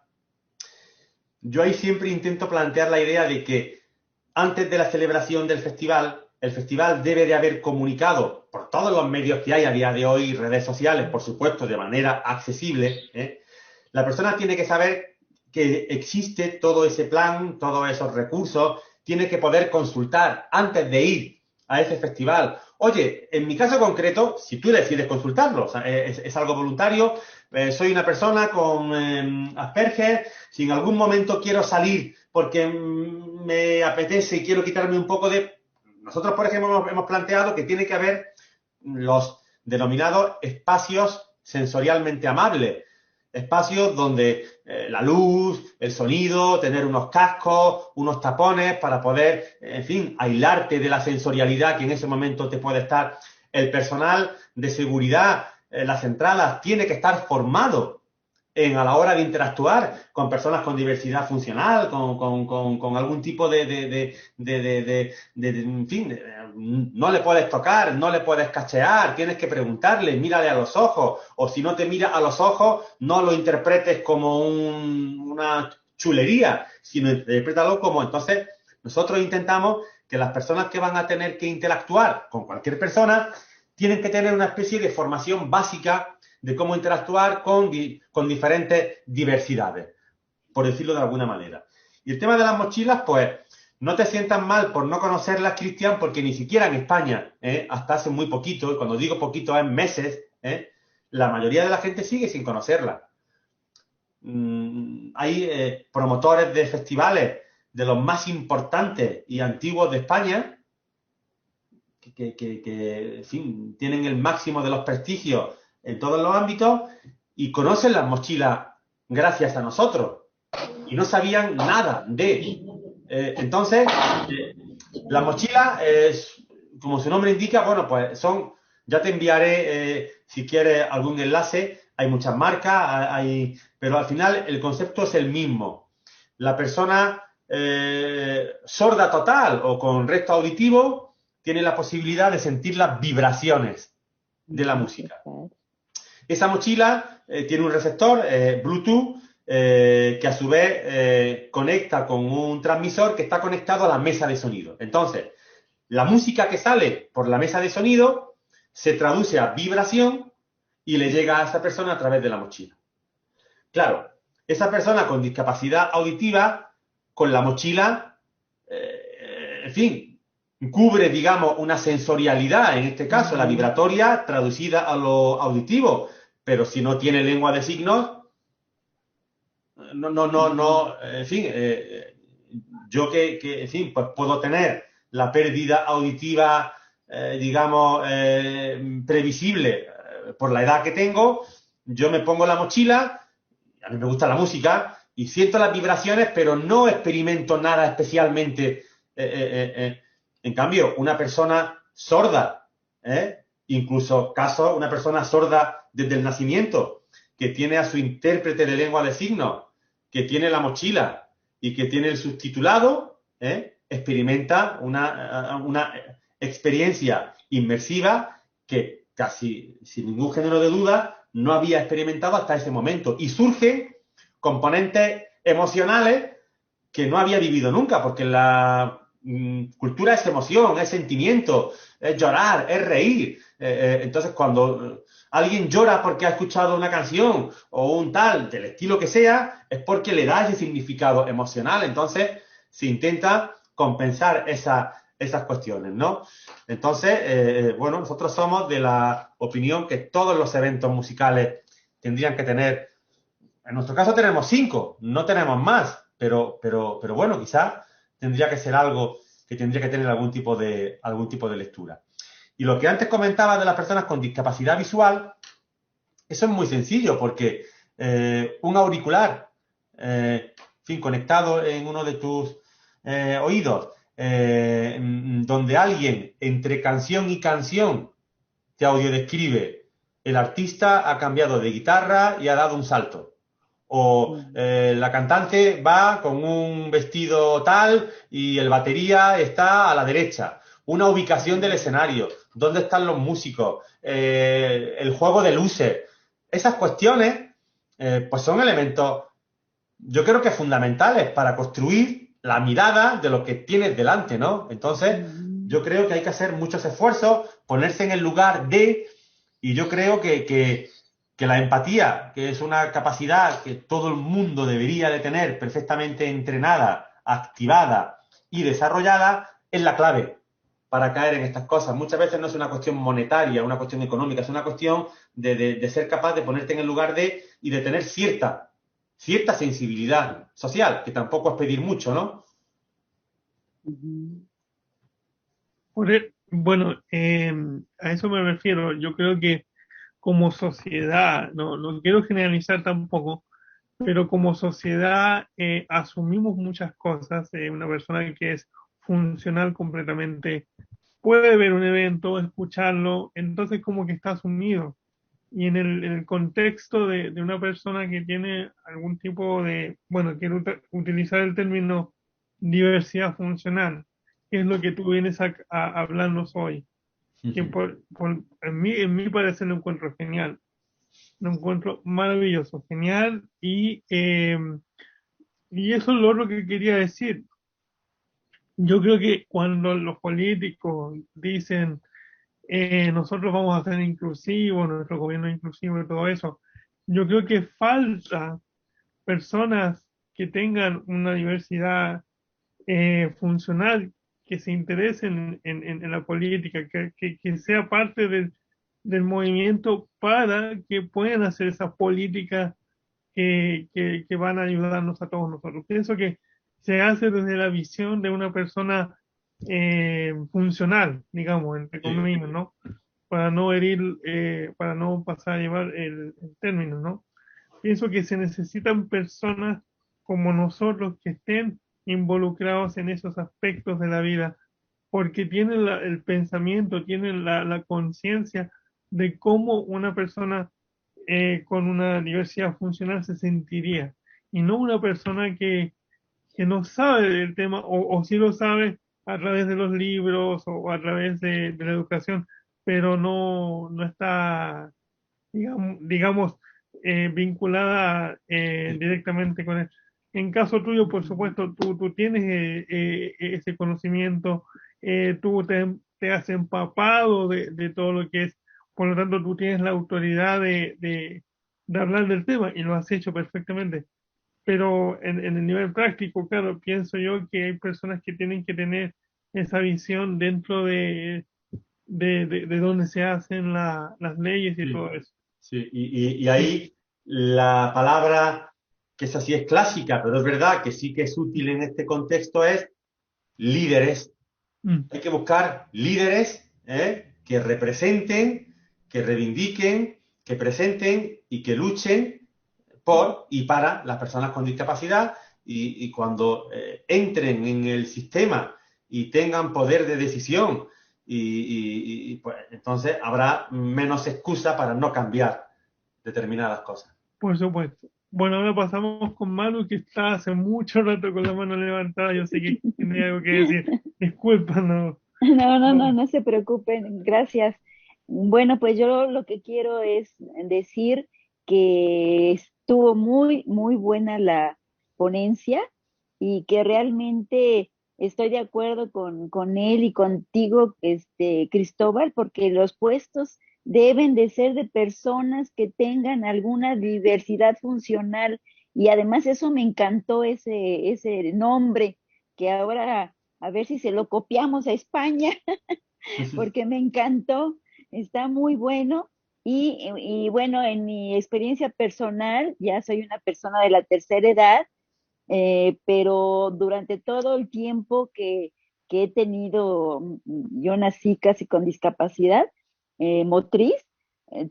yo ahí siempre intento plantear la idea de que antes de la celebración del festival, el festival debe de haber comunicado por todos los medios que hay a día de hoy, redes sociales, por supuesto, de manera accesible. La persona tiene que saber que existe todo ese plan, todos esos recursos, tiene que poder consultar antes de ir a ese festival. Oye, en mi caso concreto, si tú decides consultarlo, o sea, es algo voluntario, soy una persona con Asperger, si en algún momento quiero salir porque me apetece y quiero quitarme un poco de... Nosotros, por ejemplo, hemos planteado que tiene que haber los denominados espacios sensorialmente amables, espacios donde la luz, el sonido, tener unos cascos, unos tapones para poder, en fin, aislarte de la sensorialidad que en ese momento te puede estar. El personal de seguridad, las entradas, tiene que estar formado a la hora de interactuar con personas con diversidad funcional, con algún tipo en fin, no le puedes tocar, no le puedes cachear, tienes que preguntarle, mírale a los ojos, o si no te mira a los ojos, no lo interpretes como una chulería, sino interprétalo como, entonces, nosotros intentamos que las personas que van a tener que interactuar con cualquier persona tienen que tener una especie de formación básica de cómo interactuar con diferentes diversidades, por decirlo de alguna manera. Y el tema de las mochilas, pues, no te sientas mal por no conocerlas, Cristian, porque ni siquiera en España, hasta hace muy poquito, y cuando digo poquito es meses, la mayoría de la gente sigue sin conocerlas. Hay promotores de festivales de los más importantes y antiguos de España que en fin, tienen el máximo de los prestigios en todos los ámbitos y conocen las mochilas gracias a nosotros y no sabían nada de. Entonces, la mochila es, como su nombre indica, bueno, pues son, ya te enviaré si quieres algún enlace, hay muchas marcas, pero al final el concepto es el mismo. La persona sorda total o con resto auditivo tiene la posibilidad de sentir las vibraciones de la música. Esa mochila tiene un receptor Bluetooth que a su vez conecta con un transmisor que está conectado a la mesa de sonido. Entonces, la música que sale por la mesa de sonido se traduce a vibración y le llega a esa persona a través de la mochila. Claro, esa persona con discapacidad auditiva, con la mochila, en fin, cubre, digamos, una sensorialidad, en este caso la vibratoria traducida a lo auditivo, pero si no tiene lengua de signos, en fin, yo en fin, pues puedo tener la pérdida auditiva, digamos, previsible por la edad que tengo, yo me pongo la mochila, a mí me gusta la música, y siento las vibraciones, pero no experimento nada especialmente. En cambio, una persona sorda, incluso caso, una persona sorda desde el nacimiento, que tiene a su intérprete de lengua de signos, que tiene la mochila y que tiene el subtitulado, experimenta una experiencia inmersiva que casi sin ningún género de duda no había experimentado hasta ese momento. Y surgen componentes emocionales que no había vivido nunca, porque la cultura es emoción, es sentimiento, es llorar, es reír. Entonces, cuando alguien llora porque ha escuchado una canción o un tal, del estilo que sea, es porque le da ese significado emocional. Entonces, se intenta compensar esas cuestiones, ¿no? Entonces, bueno, nosotros somos de la opinión que todos los eventos musicales tendrían que tener. En nuestro caso tenemos 5, no tenemos más, pero bueno, quizás tendría que ser algo que tendría que tener algún tipo de lectura. Y lo que antes comentaba de las personas con discapacidad visual, eso es muy sencillo, porque un auricular, en fin, conectado en uno de tus oídos, donde alguien entre canción y canción te audiodescribe, el artista ha cambiado de guitarra y ha dado un salto. O la cantante va con un vestido tal y el batería está a la derecha. Una ubicación del escenario, dónde están los músicos, el juego de luces. Esas cuestiones, pues son elementos, yo creo que fundamentales para construir la mirada de lo que tienes delante, ¿no? Entonces, yo creo que hay que hacer muchos esfuerzos, ponerse en el lugar de, y yo creo que la empatía, que es una capacidad que todo el mundo debería de tener perfectamente entrenada, activada y desarrollada, es la clave para caer en estas cosas. Muchas veces no es una cuestión monetaria, una cuestión económica, es una cuestión de ser capaz de ponerte en el lugar de y de tener cierta sensibilidad social, que tampoco es pedir mucho, ¿no? Bueno, a eso me refiero. Yo creo que como sociedad, no quiero generalizar tampoco, pero como sociedad asumimos muchas cosas. Una persona que es funcional completamente puede ver un evento, escucharlo, entonces como que está asumido. Y en el contexto de una persona que tiene algún tipo de, bueno, quiero utilizar el término diversidad funcional, que es lo que tú vienes a hablarnos hoy, que en mi parecer lo encuentro genial, lo encuentro maravilloso, genial, y eso es lo otro que quería decir. Yo creo que cuando los políticos dicen nosotros vamos a ser inclusivos, nuestro gobierno es inclusivo y todo eso, yo creo que falta personas que tengan una diversidad funcional, que se interesen en la política, que sea parte del movimiento para que puedan hacer esas políticas que van a ayudarnos a todos nosotros. Pienso que se hace desde la visión de una persona funcional, digamos, entre comillas, ¿no? Para no herir, para no pasar a llevar el término, ¿no? Pienso que se necesitan personas como nosotros que estén involucrados en esos aspectos de la vida, porque tienen el pensamiento, tienen la conciencia de cómo una persona con una diversidad funcional se sentiría, y no una persona que no sabe del tema, o sí lo sabe a través de los libros o a través de la educación, pero no está, digamos vinculada directamente con él. En caso tuyo, por supuesto, tú tienes ese conocimiento, tú te has empapado de todo lo que es, por lo tanto, tú tienes la autoridad de hablar del tema y lo has hecho perfectamente. Pero en el nivel práctico, claro, pienso yo que hay personas que tienen que tener esa visión dentro de donde se hacen las leyes y todo eso. Sí, y ahí la palabra, que esa sí es clásica, pero es verdad que sí que es útil en este contexto, es líderes. Mm. Hay que buscar líderes que representen, que reivindiquen, que presenten y que luchen por y para las personas con discapacidad y cuando entren en el sistema y tengan poder de decisión pues entonces habrá menos excusa para no cambiar determinadas cosas. Por supuesto. Bueno, ahora pasamos con Manu, que está hace mucho rato con la mano levantada. Yo sé que tiene algo que decir. Discúlpanos. No, no, no, No. no se preocupen, gracias. Bueno, pues yo lo que quiero es decir que estuvo muy, muy buena la ponencia y que realmente estoy de acuerdo con él y contigo, Cristóbal, porque los puestos deben de ser de personas que tengan alguna diversidad funcional y además eso me encantó ese nombre que ahora a ver si se lo copiamos a España, porque me encantó, está muy bueno. Y bueno, en mi experiencia personal, ya soy una persona de la tercera edad, pero durante todo el tiempo que he tenido, yo nací casi con discapacidad motriz,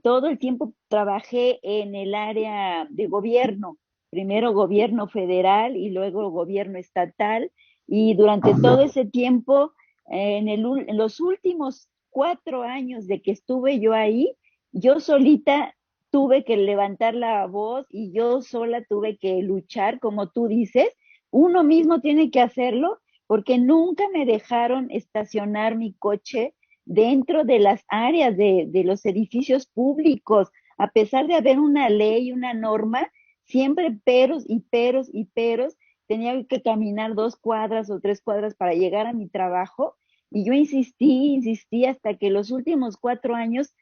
todo el tiempo trabajé en el área de gobierno, primero gobierno federal y luego gobierno estatal, y durante todo ese tiempo, en los últimos 4 años de que estuve yo ahí, yo solita tuve que levantar la voz y yo sola tuve que luchar, como tú dices, uno mismo tiene que hacerlo porque nunca me dejaron estacionar mi coche dentro de las áreas de los edificios públicos, a pesar de haber una ley, una norma, siempre peros y peros y peros, tenía que caminar 2 cuadras o 3 cuadras para llegar a mi trabajo y yo insistí hasta que los últimos 4 años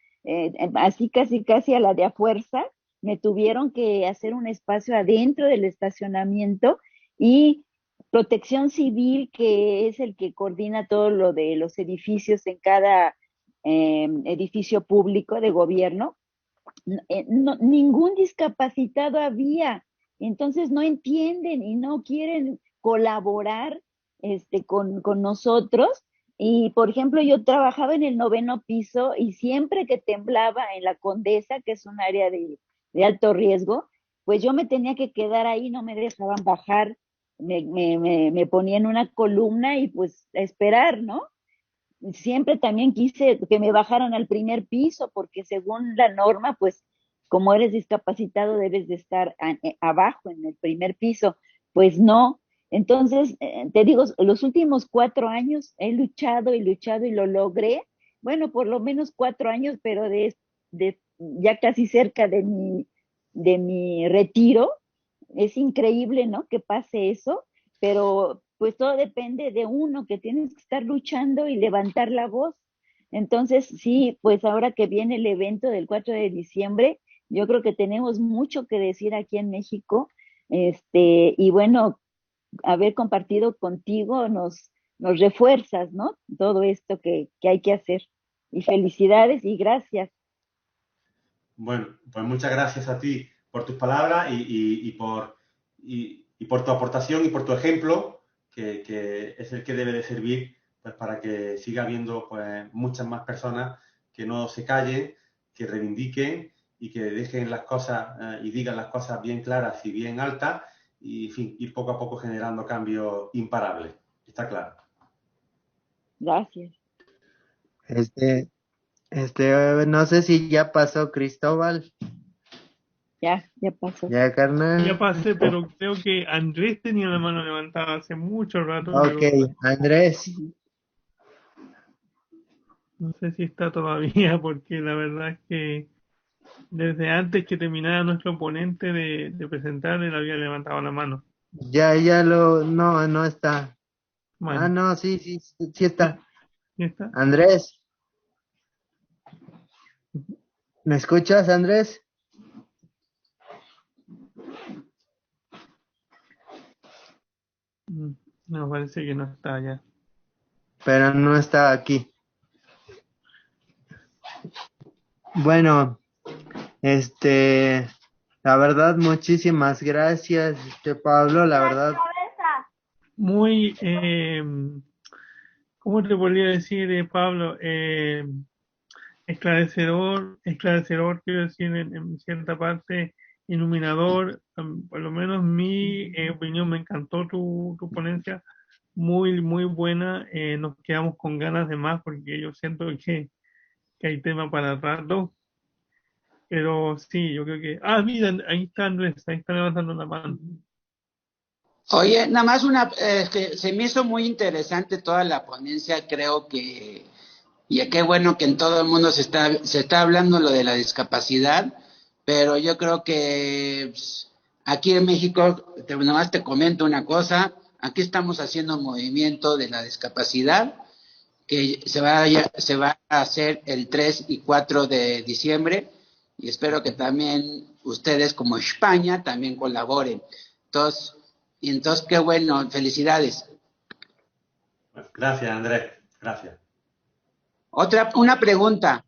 así casi casi a la de a fuerza, me tuvieron que hacer un espacio adentro del estacionamiento y Protección Civil, que es el que coordina todo lo de los edificios en cada edificio público de gobierno, ningún discapacitado había, entonces no entienden y no quieren colaborar con nosotros. Y por ejemplo, yo trabajaba en el 9.º piso y siempre que temblaba en la Condesa, que es un área de alto riesgo, pues yo me tenía que quedar ahí, no me dejaban bajar, me ponía en una columna y pues a esperar, ¿no? Siempre también quise que me bajaran al primer piso, porque según la norma, pues como eres discapacitado debes de estar abajo en el primer piso. Pues no. Entonces, te digo, los últimos 4 años he luchado y luchado y lo logré. Bueno, por lo menos 4 años, pero ya casi cerca de mi retiro. Es increíble, ¿no? Que pase eso, pero pues todo depende de uno, que tienes que estar luchando y levantar la voz. Entonces, sí, pues ahora que viene el evento del 4 de diciembre, yo creo que tenemos mucho que decir aquí en México, y bueno, haber compartido contigo nos refuerzas, ¿no? Todo esto que hay que hacer. Y felicidades y gracias. Bueno, pues muchas gracias a ti por tus palabras y por tu aportación y por tu ejemplo, que es el que debe de servir pues, para que siga habiendo pues, muchas más personas que no se callen, que reivindiquen y que dejen las cosas y digan las cosas bien claras y bien altas y, en fin, ir poco a poco generando cambios imparables. Está claro. Gracias. Este, no sé si ya pasó Cristóbal. Ya pasó. Ya, Ya carnal. pasé, pero creo que Andrés tenía la mano levantada hace mucho rato, Ok, pero Andrés. no sé si está todavía, porque la verdad es que desde antes que terminara nuestro ponente de presentar, él había levantado la mano. No está. Ah, Bueno, no, sí está. ¿ya está? Andrés, ¿me escuchas, Andrés? No, parece que no está ya. Pero no está aquí. Bueno, Este, la verdad, muchísimas gracias, Pablo, la verdad. Muy, ¿cómo te podría decir, Pablo? Esclarecedor, quiero decir, en cierta parte, iluminador. Por lo menos mi opinión, me encantó tu ponencia, muy, muy buena. Nos quedamos con ganas de más porque yo siento que hay tema para rato. Pero sí, yo creo que... Ah, mira, ahí está Andrés, ahí está levantando la mano. Oye, nada más que se me hizo muy interesante toda la ponencia, creo que, y qué bueno que en todo el mundo se está hablando lo de la discapacidad, pero yo creo que aquí en México, nada más te comento una cosa, aquí estamos haciendo un movimiento de la discapacidad que se va a hacer el 3 y 4 de diciembre y espero que también ustedes como España también colaboren. Entonces, qué bueno, felicidades. Gracias, Andrés. Gracias. Una pregunta,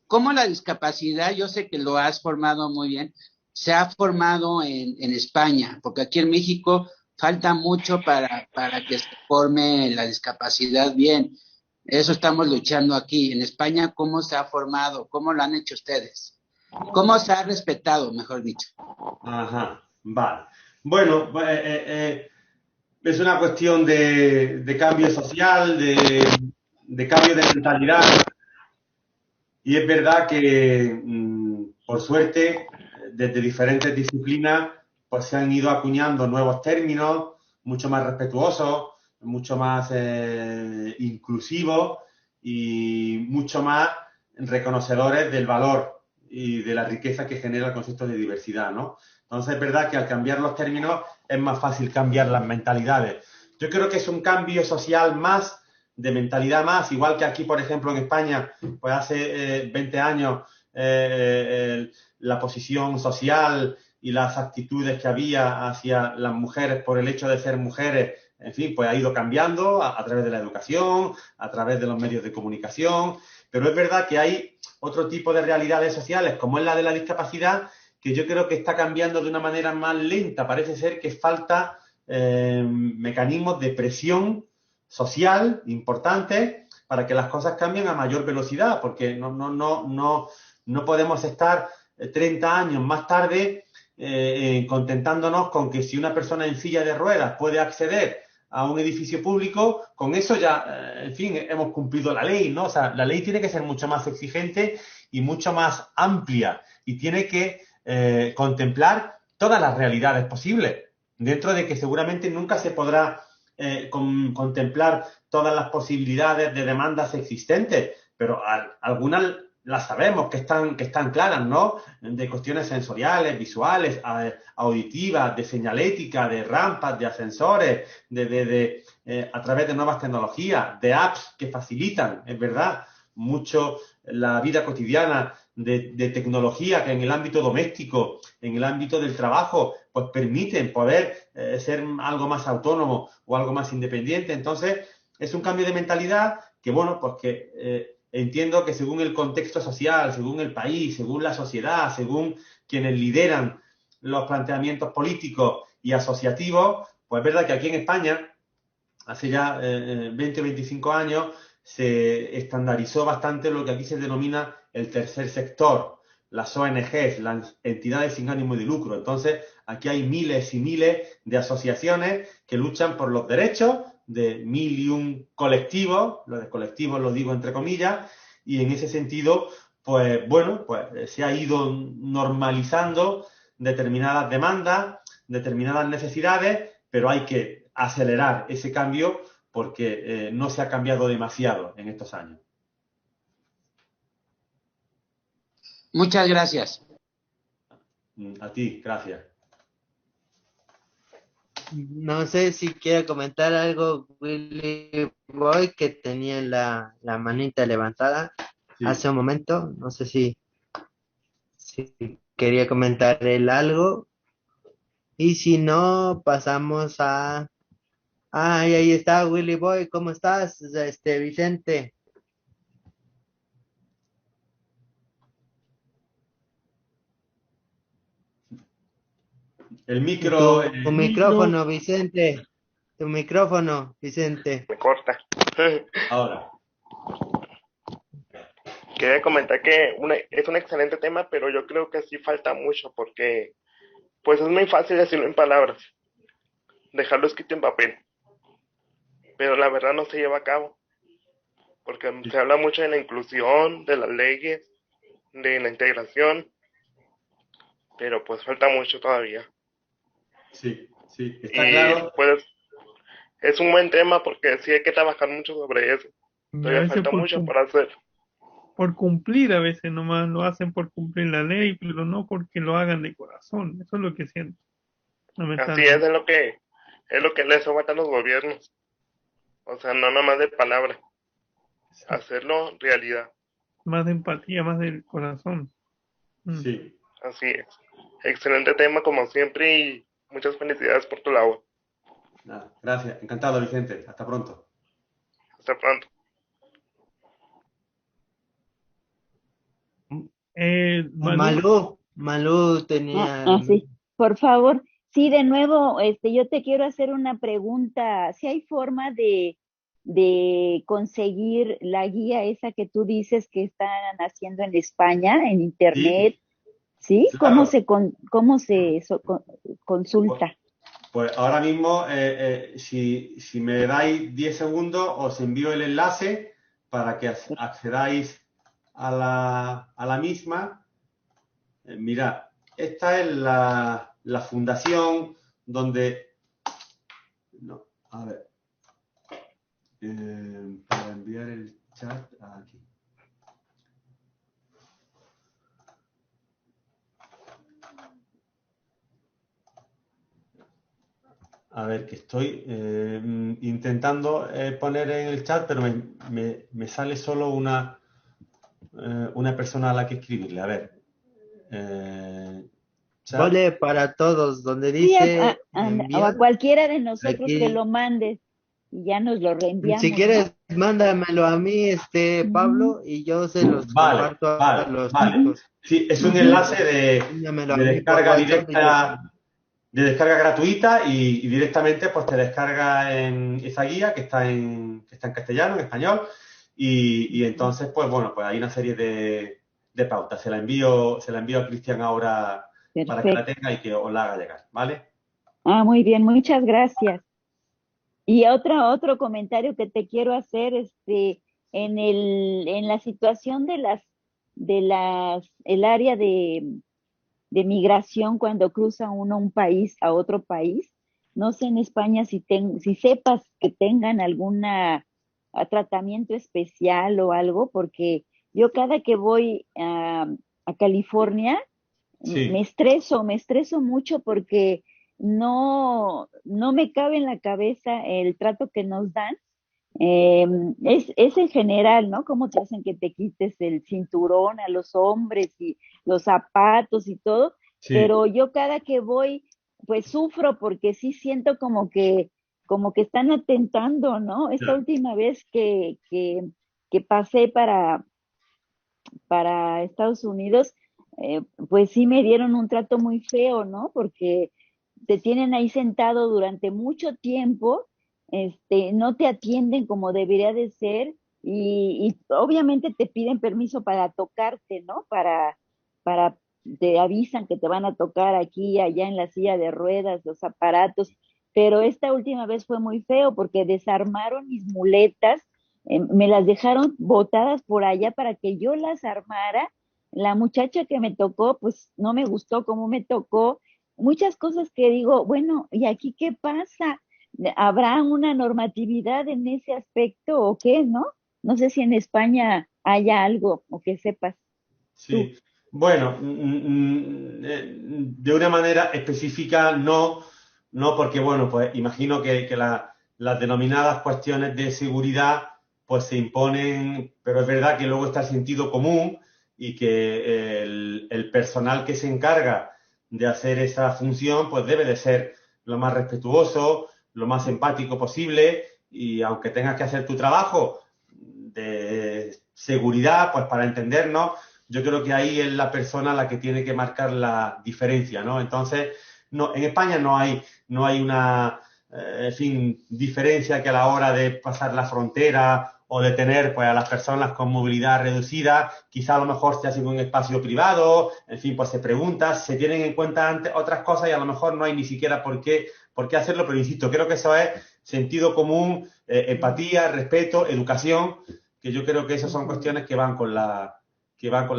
¿cómo la discapacidad, yo sé que lo has formado muy bien, se ha formado en España? Porque aquí en México falta mucho para que se forme la discapacidad bien. Eso estamos luchando aquí. En España, ¿cómo se ha formado? ¿Cómo lo han hecho ustedes? ¿Cómo se ha respetado, mejor dicho? Ajá, vale. Bueno, es una cuestión de cambio social, de cambio de mentalidad. Y es verdad que, por suerte, desde diferentes disciplinas, pues se han ido acuñando nuevos términos, mucho más respetuosos, mucho más inclusivos y mucho más reconocedores del valor y de la riqueza que genera el concepto de diversidad, ¿no? Entonces es verdad que al cambiar los términos es más fácil cambiar las mentalidades. Yo creo que es un cambio social más, de mentalidad más, igual que aquí, por ejemplo, en España, pues hace 20 años la posición social y las actitudes que había hacia las mujeres por el hecho de ser mujeres, en fin, pues ha ido cambiando a través de la educación, a través de los medios de comunicación, pero es verdad que hay otro tipo de realidades sociales, como es la de la discapacidad, que yo creo que está cambiando de una manera más lenta. Parece ser que falta mecanismos de presión social importantes para que las cosas cambien a mayor velocidad, porque no podemos estar 30 años más tarde contentándonos con que si una persona en silla de ruedas puede acceder a un edificio público, con eso ya, en fin, hemos cumplido la ley, ¿no? O sea, la ley tiene que ser mucho más exigente y mucho más amplia y tiene que contemplar todas las realidades posibles, dentro de que seguramente nunca se podrá contemplar todas las posibilidades de demandas existentes, pero algunas las sabemos que están claras, ¿no? De cuestiones sensoriales, visuales, auditivas, de señalética, de rampas, de ascensores, a través de nuevas tecnologías, de apps que facilitan, es verdad, mucho la vida cotidiana, de tecnología que en el ámbito doméstico, en el ámbito del trabajo, pues permiten poder ser algo más autónomo o algo más independiente. Entonces, es un cambio de mentalidad que, bueno, pues que entiendo que según el contexto social, según el país, según la sociedad, según quienes lideran los planteamientos políticos y asociativos, pues es verdad que aquí en España, hace ya 20 o 25 años, se estandarizó bastante lo que aquí se denomina el tercer sector, las ONGs, las entidades sin ánimo de lucro. Entonces, aquí hay miles y miles de asociaciones que luchan por los derechos de mil y un colectivos, lo de colectivos lo digo entre comillas, y en ese sentido, pues bueno, pues se ha ido normalizando determinadas demandas, determinadas necesidades, pero hay que acelerar ese cambio porque no se ha cambiado demasiado en estos años. Muchas gracias. A ti, gracias. No sé si quiere comentar algo, Willy Boy, que tenía la manita levantada Sí. hace un momento. No sé si quería comentar él algo. Y si no, pasamos a... Ay, ahí está Willy Boy, ¿cómo estás? Vicente. El micro, Tu micrófono, Vicente. Tu micrófono, Vicente. Me corta. ahora. Quería comentar que es un excelente tema, pero yo creo que sí falta mucho porque pues es muy fácil decirlo en palabras, dejarlo escrito en papel, pero la verdad no se lleva a cabo, porque se habla mucho de la inclusión, de las leyes, de la integración, pero pues falta mucho todavía. Sí, está Y claro. pues es un buen tema porque sí hay que trabajar mucho sobre eso. Y a Todavía veces falta mucho para hacer. por cumplir, a veces nomás lo hacen por cumplir la ley, pero no porque lo hagan de corazón. Eso es lo que siento, Así es, lamentablemente. es lo que les falta a los gobiernos. O sea, no nomás de palabra, hacerlo realidad. Más de empatía, más del corazón. Sí. Así es. Excelente tema como siempre y muchas felicidades por tu labor. Nada, gracias. Encantado, Vicente. Hasta pronto. Hasta pronto. Malú, Malú tenía... Sí, por favor. Sí, de nuevo, yo te quiero hacer una pregunta. Si hay forma de conseguir la guía esa que tú dices que están haciendo en España, en internet, ¿sí? Claro. ¿Cómo se consulta? Pues ahora mismo, si me dais 10 segundos, os envío el enlace para que accedáis a la misma. Mirad, esta es la fundación donde... No, a ver. Para enviar el chat aquí. A ver, que estoy intentando poner en el chat, pero me sale solo una persona a la que escribirle. A ver. Chat. Vale para todos, donde Sí, dice o a cualquiera de nosotros aquí. que lo mandes y ya nos lo reenviamos. Si quieres, mándamelo a mí, Pablo, y yo se los comparto a los chicos. Sí, es un enlace de descarga directa, de descarga gratuita y directamente pues te descarga en esa guía que está en castellano, en español, y entonces pues bueno, pues hay una serie de pautas. Se la envío a Cristian ahora. Perfecto. Para que la tenga y que os la haga llegar, ¿vale? Muy bien, muchas gracias. Y otro comentario que te quiero hacer, en la situación el área de migración cuando cruza uno un país a otro país, no sé en España si sepas que tengan alguna tratamiento especial o algo, porque yo cada que voy a California, Sí. me estreso mucho porque no me cabe en la cabeza el trato que nos dan. Es en general, ¿no? Cómo te hacen que te quites el cinturón a los hombres y los zapatos y todo, Sí. Pero yo cada que voy, pues sufro porque sí siento como que están atentando, ¿no? Esta última vez que pasé para Estados Unidos, pues sí me dieron un trato muy feo, ¿no? Porque te tienen ahí sentado durante mucho tiempo, no te atienden como debería de ser y obviamente te piden permiso para tocarte, ¿no? Te avisan que te van a tocar aquí y allá en la silla de ruedas, los aparatos, pero esta última vez fue muy feo porque desarmaron mis muletas, me las dejaron botadas por allá para que yo las armara. La muchacha que me tocó, pues no me gustó cómo me tocó. Muchas cosas que digo, bueno, ¿y aquí qué pasa? ¿Habrá una normatividad en ese aspecto o qué, no? No sé si en España haya algo o que sepas. Sí. Bueno, de una manera específica no, porque bueno, pues imagino que las denominadas cuestiones de seguridad pues se imponen, pero es verdad que luego está el sentido común y que el personal que se encarga de hacer esa función pues debe de ser lo más respetuoso, lo más empático posible y aunque tengas que hacer tu trabajo de seguridad, pues para entendernos, yo creo que ahí es la persona la que tiene que marcar la diferencia, ¿no? Entonces, No, en España no hay una, en fin, diferencia que a la hora de pasar la frontera o de tener pues a las personas con movilidad reducida, quizá a lo mejor se hace en un espacio privado, en fin, pues se pregunta, se tienen en cuenta antes otras cosas y a lo mejor no hay ni siquiera por qué hacerlo, pero insisto, creo que eso es sentido común, empatía, respeto, educación, que yo creo que esas son cuestiones que van con la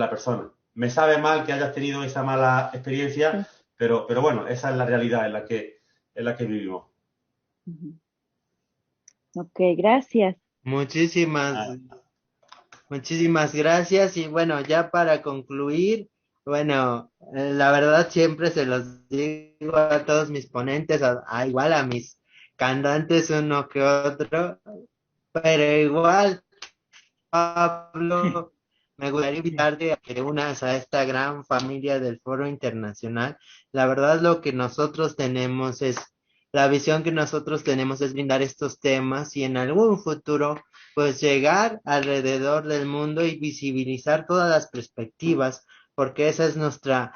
persona. Me sabe mal que hayas tenido esa mala experiencia, pero bueno, esa es la realidad en la que vivimos. Ok, gracias. Muchísimas gracias. Y bueno, ya para concluir, bueno, la verdad siempre se los digo a todos mis ponentes, igual a mis cantantes uno que otro, pero igual, Pablo, me gustaría invitarte a que te unas a esta gran familia del Foro Internacional. La verdad, la visión que nosotros tenemos es brindar estos temas y en algún futuro, pues llegar alrededor del mundo y visibilizar todas las perspectivas, porque esa es nuestra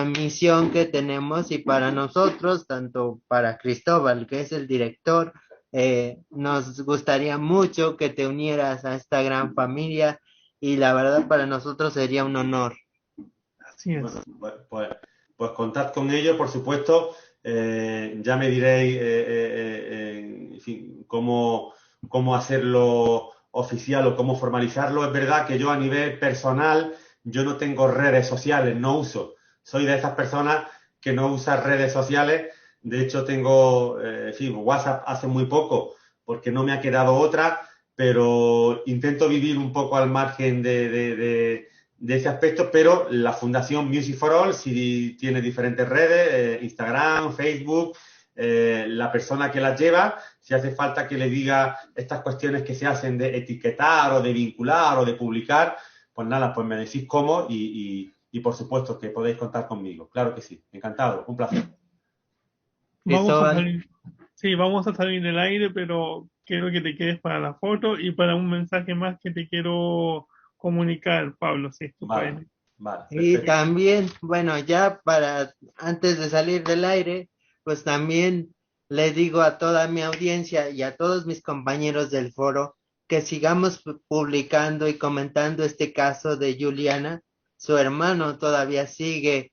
misión que tenemos y para nosotros, tanto para Cristóbal, que es el director, nos gustaría mucho que te unieras a esta gran familia y la verdad para nosotros sería un honor. Así es. Bueno, pues contad con ello, por supuesto. Ya me diréis, en fin, cómo hacerlo oficial o cómo formalizarlo. Es verdad que yo a nivel personal, yo no tengo redes sociales, no uso. Soy de esas personas que no usan redes sociales. De hecho, tengo, en fin, WhatsApp hace muy poco porque no me ha quedado otra, pero intento vivir un poco al margen de ese aspecto, pero la Fundación Music for All sí tiene diferentes redes, Instagram, Facebook, la persona que las lleva, si hace falta que le diga estas cuestiones que se hacen de etiquetar o de vincular o de publicar, pues nada, pues me decís cómo y por supuesto que podéis contar conmigo. Claro que sí, encantado, un placer. Vamos a salir del aire, pero quiero que te quedes para la foto y para un mensaje más que te quiero comunicar, Pablo, si esto puede. Vale, y también, bueno, ya antes de salir del aire, pues también le digo a toda mi audiencia y a todos mis compañeros del foro que sigamos publicando y comentando este caso de Juliana. Su hermano todavía sigue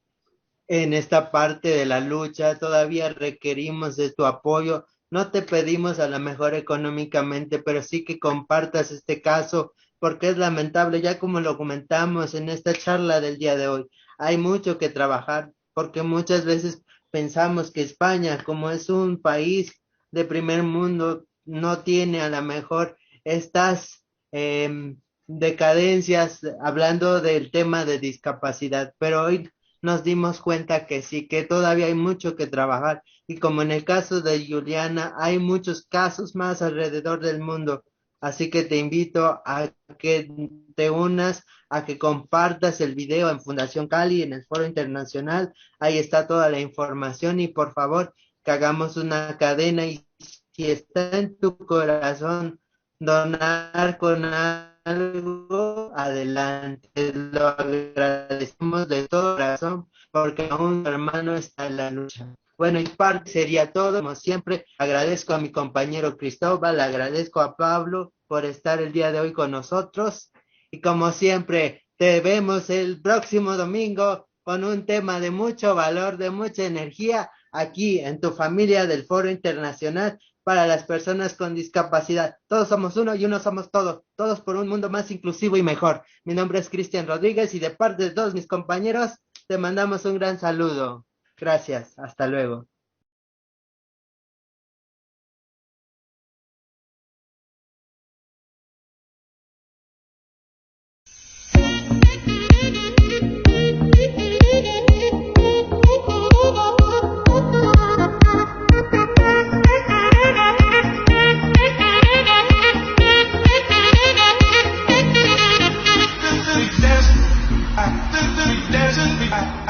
en esta parte de la lucha, todavía requerimos de tu apoyo. No te pedimos a lo mejor económicamente, pero sí que compartas este caso, porque es lamentable, ya como lo comentamos en esta charla del día de hoy, hay mucho que trabajar, porque muchas veces pensamos que España, como es un país de primer mundo, no tiene a lo mejor estas decadencias, hablando del tema de discapacidad, pero hoy nos dimos cuenta que sí, que todavía hay mucho que trabajar y como en el caso de Juliana, hay muchos casos más alrededor del mundo. Así que te invito a que te unas, a que compartas el video en Fundación Cali, en el Foro Internacional. Ahí está toda la información y por favor que hagamos una cadena y si está en tu corazón donar con algo, adelante. Lo agradecemos de todo corazón porque aún tu hermano está en la lucha. Bueno, y parte sería todo. Como siempre, agradezco a mi compañero Cristóbal, agradezco a Pablo por estar el día de hoy con nosotros. Y como siempre, te vemos el próximo domingo con un tema de mucho valor, de mucha energía, aquí en tu familia del Foro Internacional para las personas con discapacidad. Todos somos uno y uno somos todos, todos por un mundo más inclusivo y mejor. Mi nombre es Cristian Rodríguez y de parte de todos mis compañeros, te mandamos un gran saludo. Gracias, hasta luego. I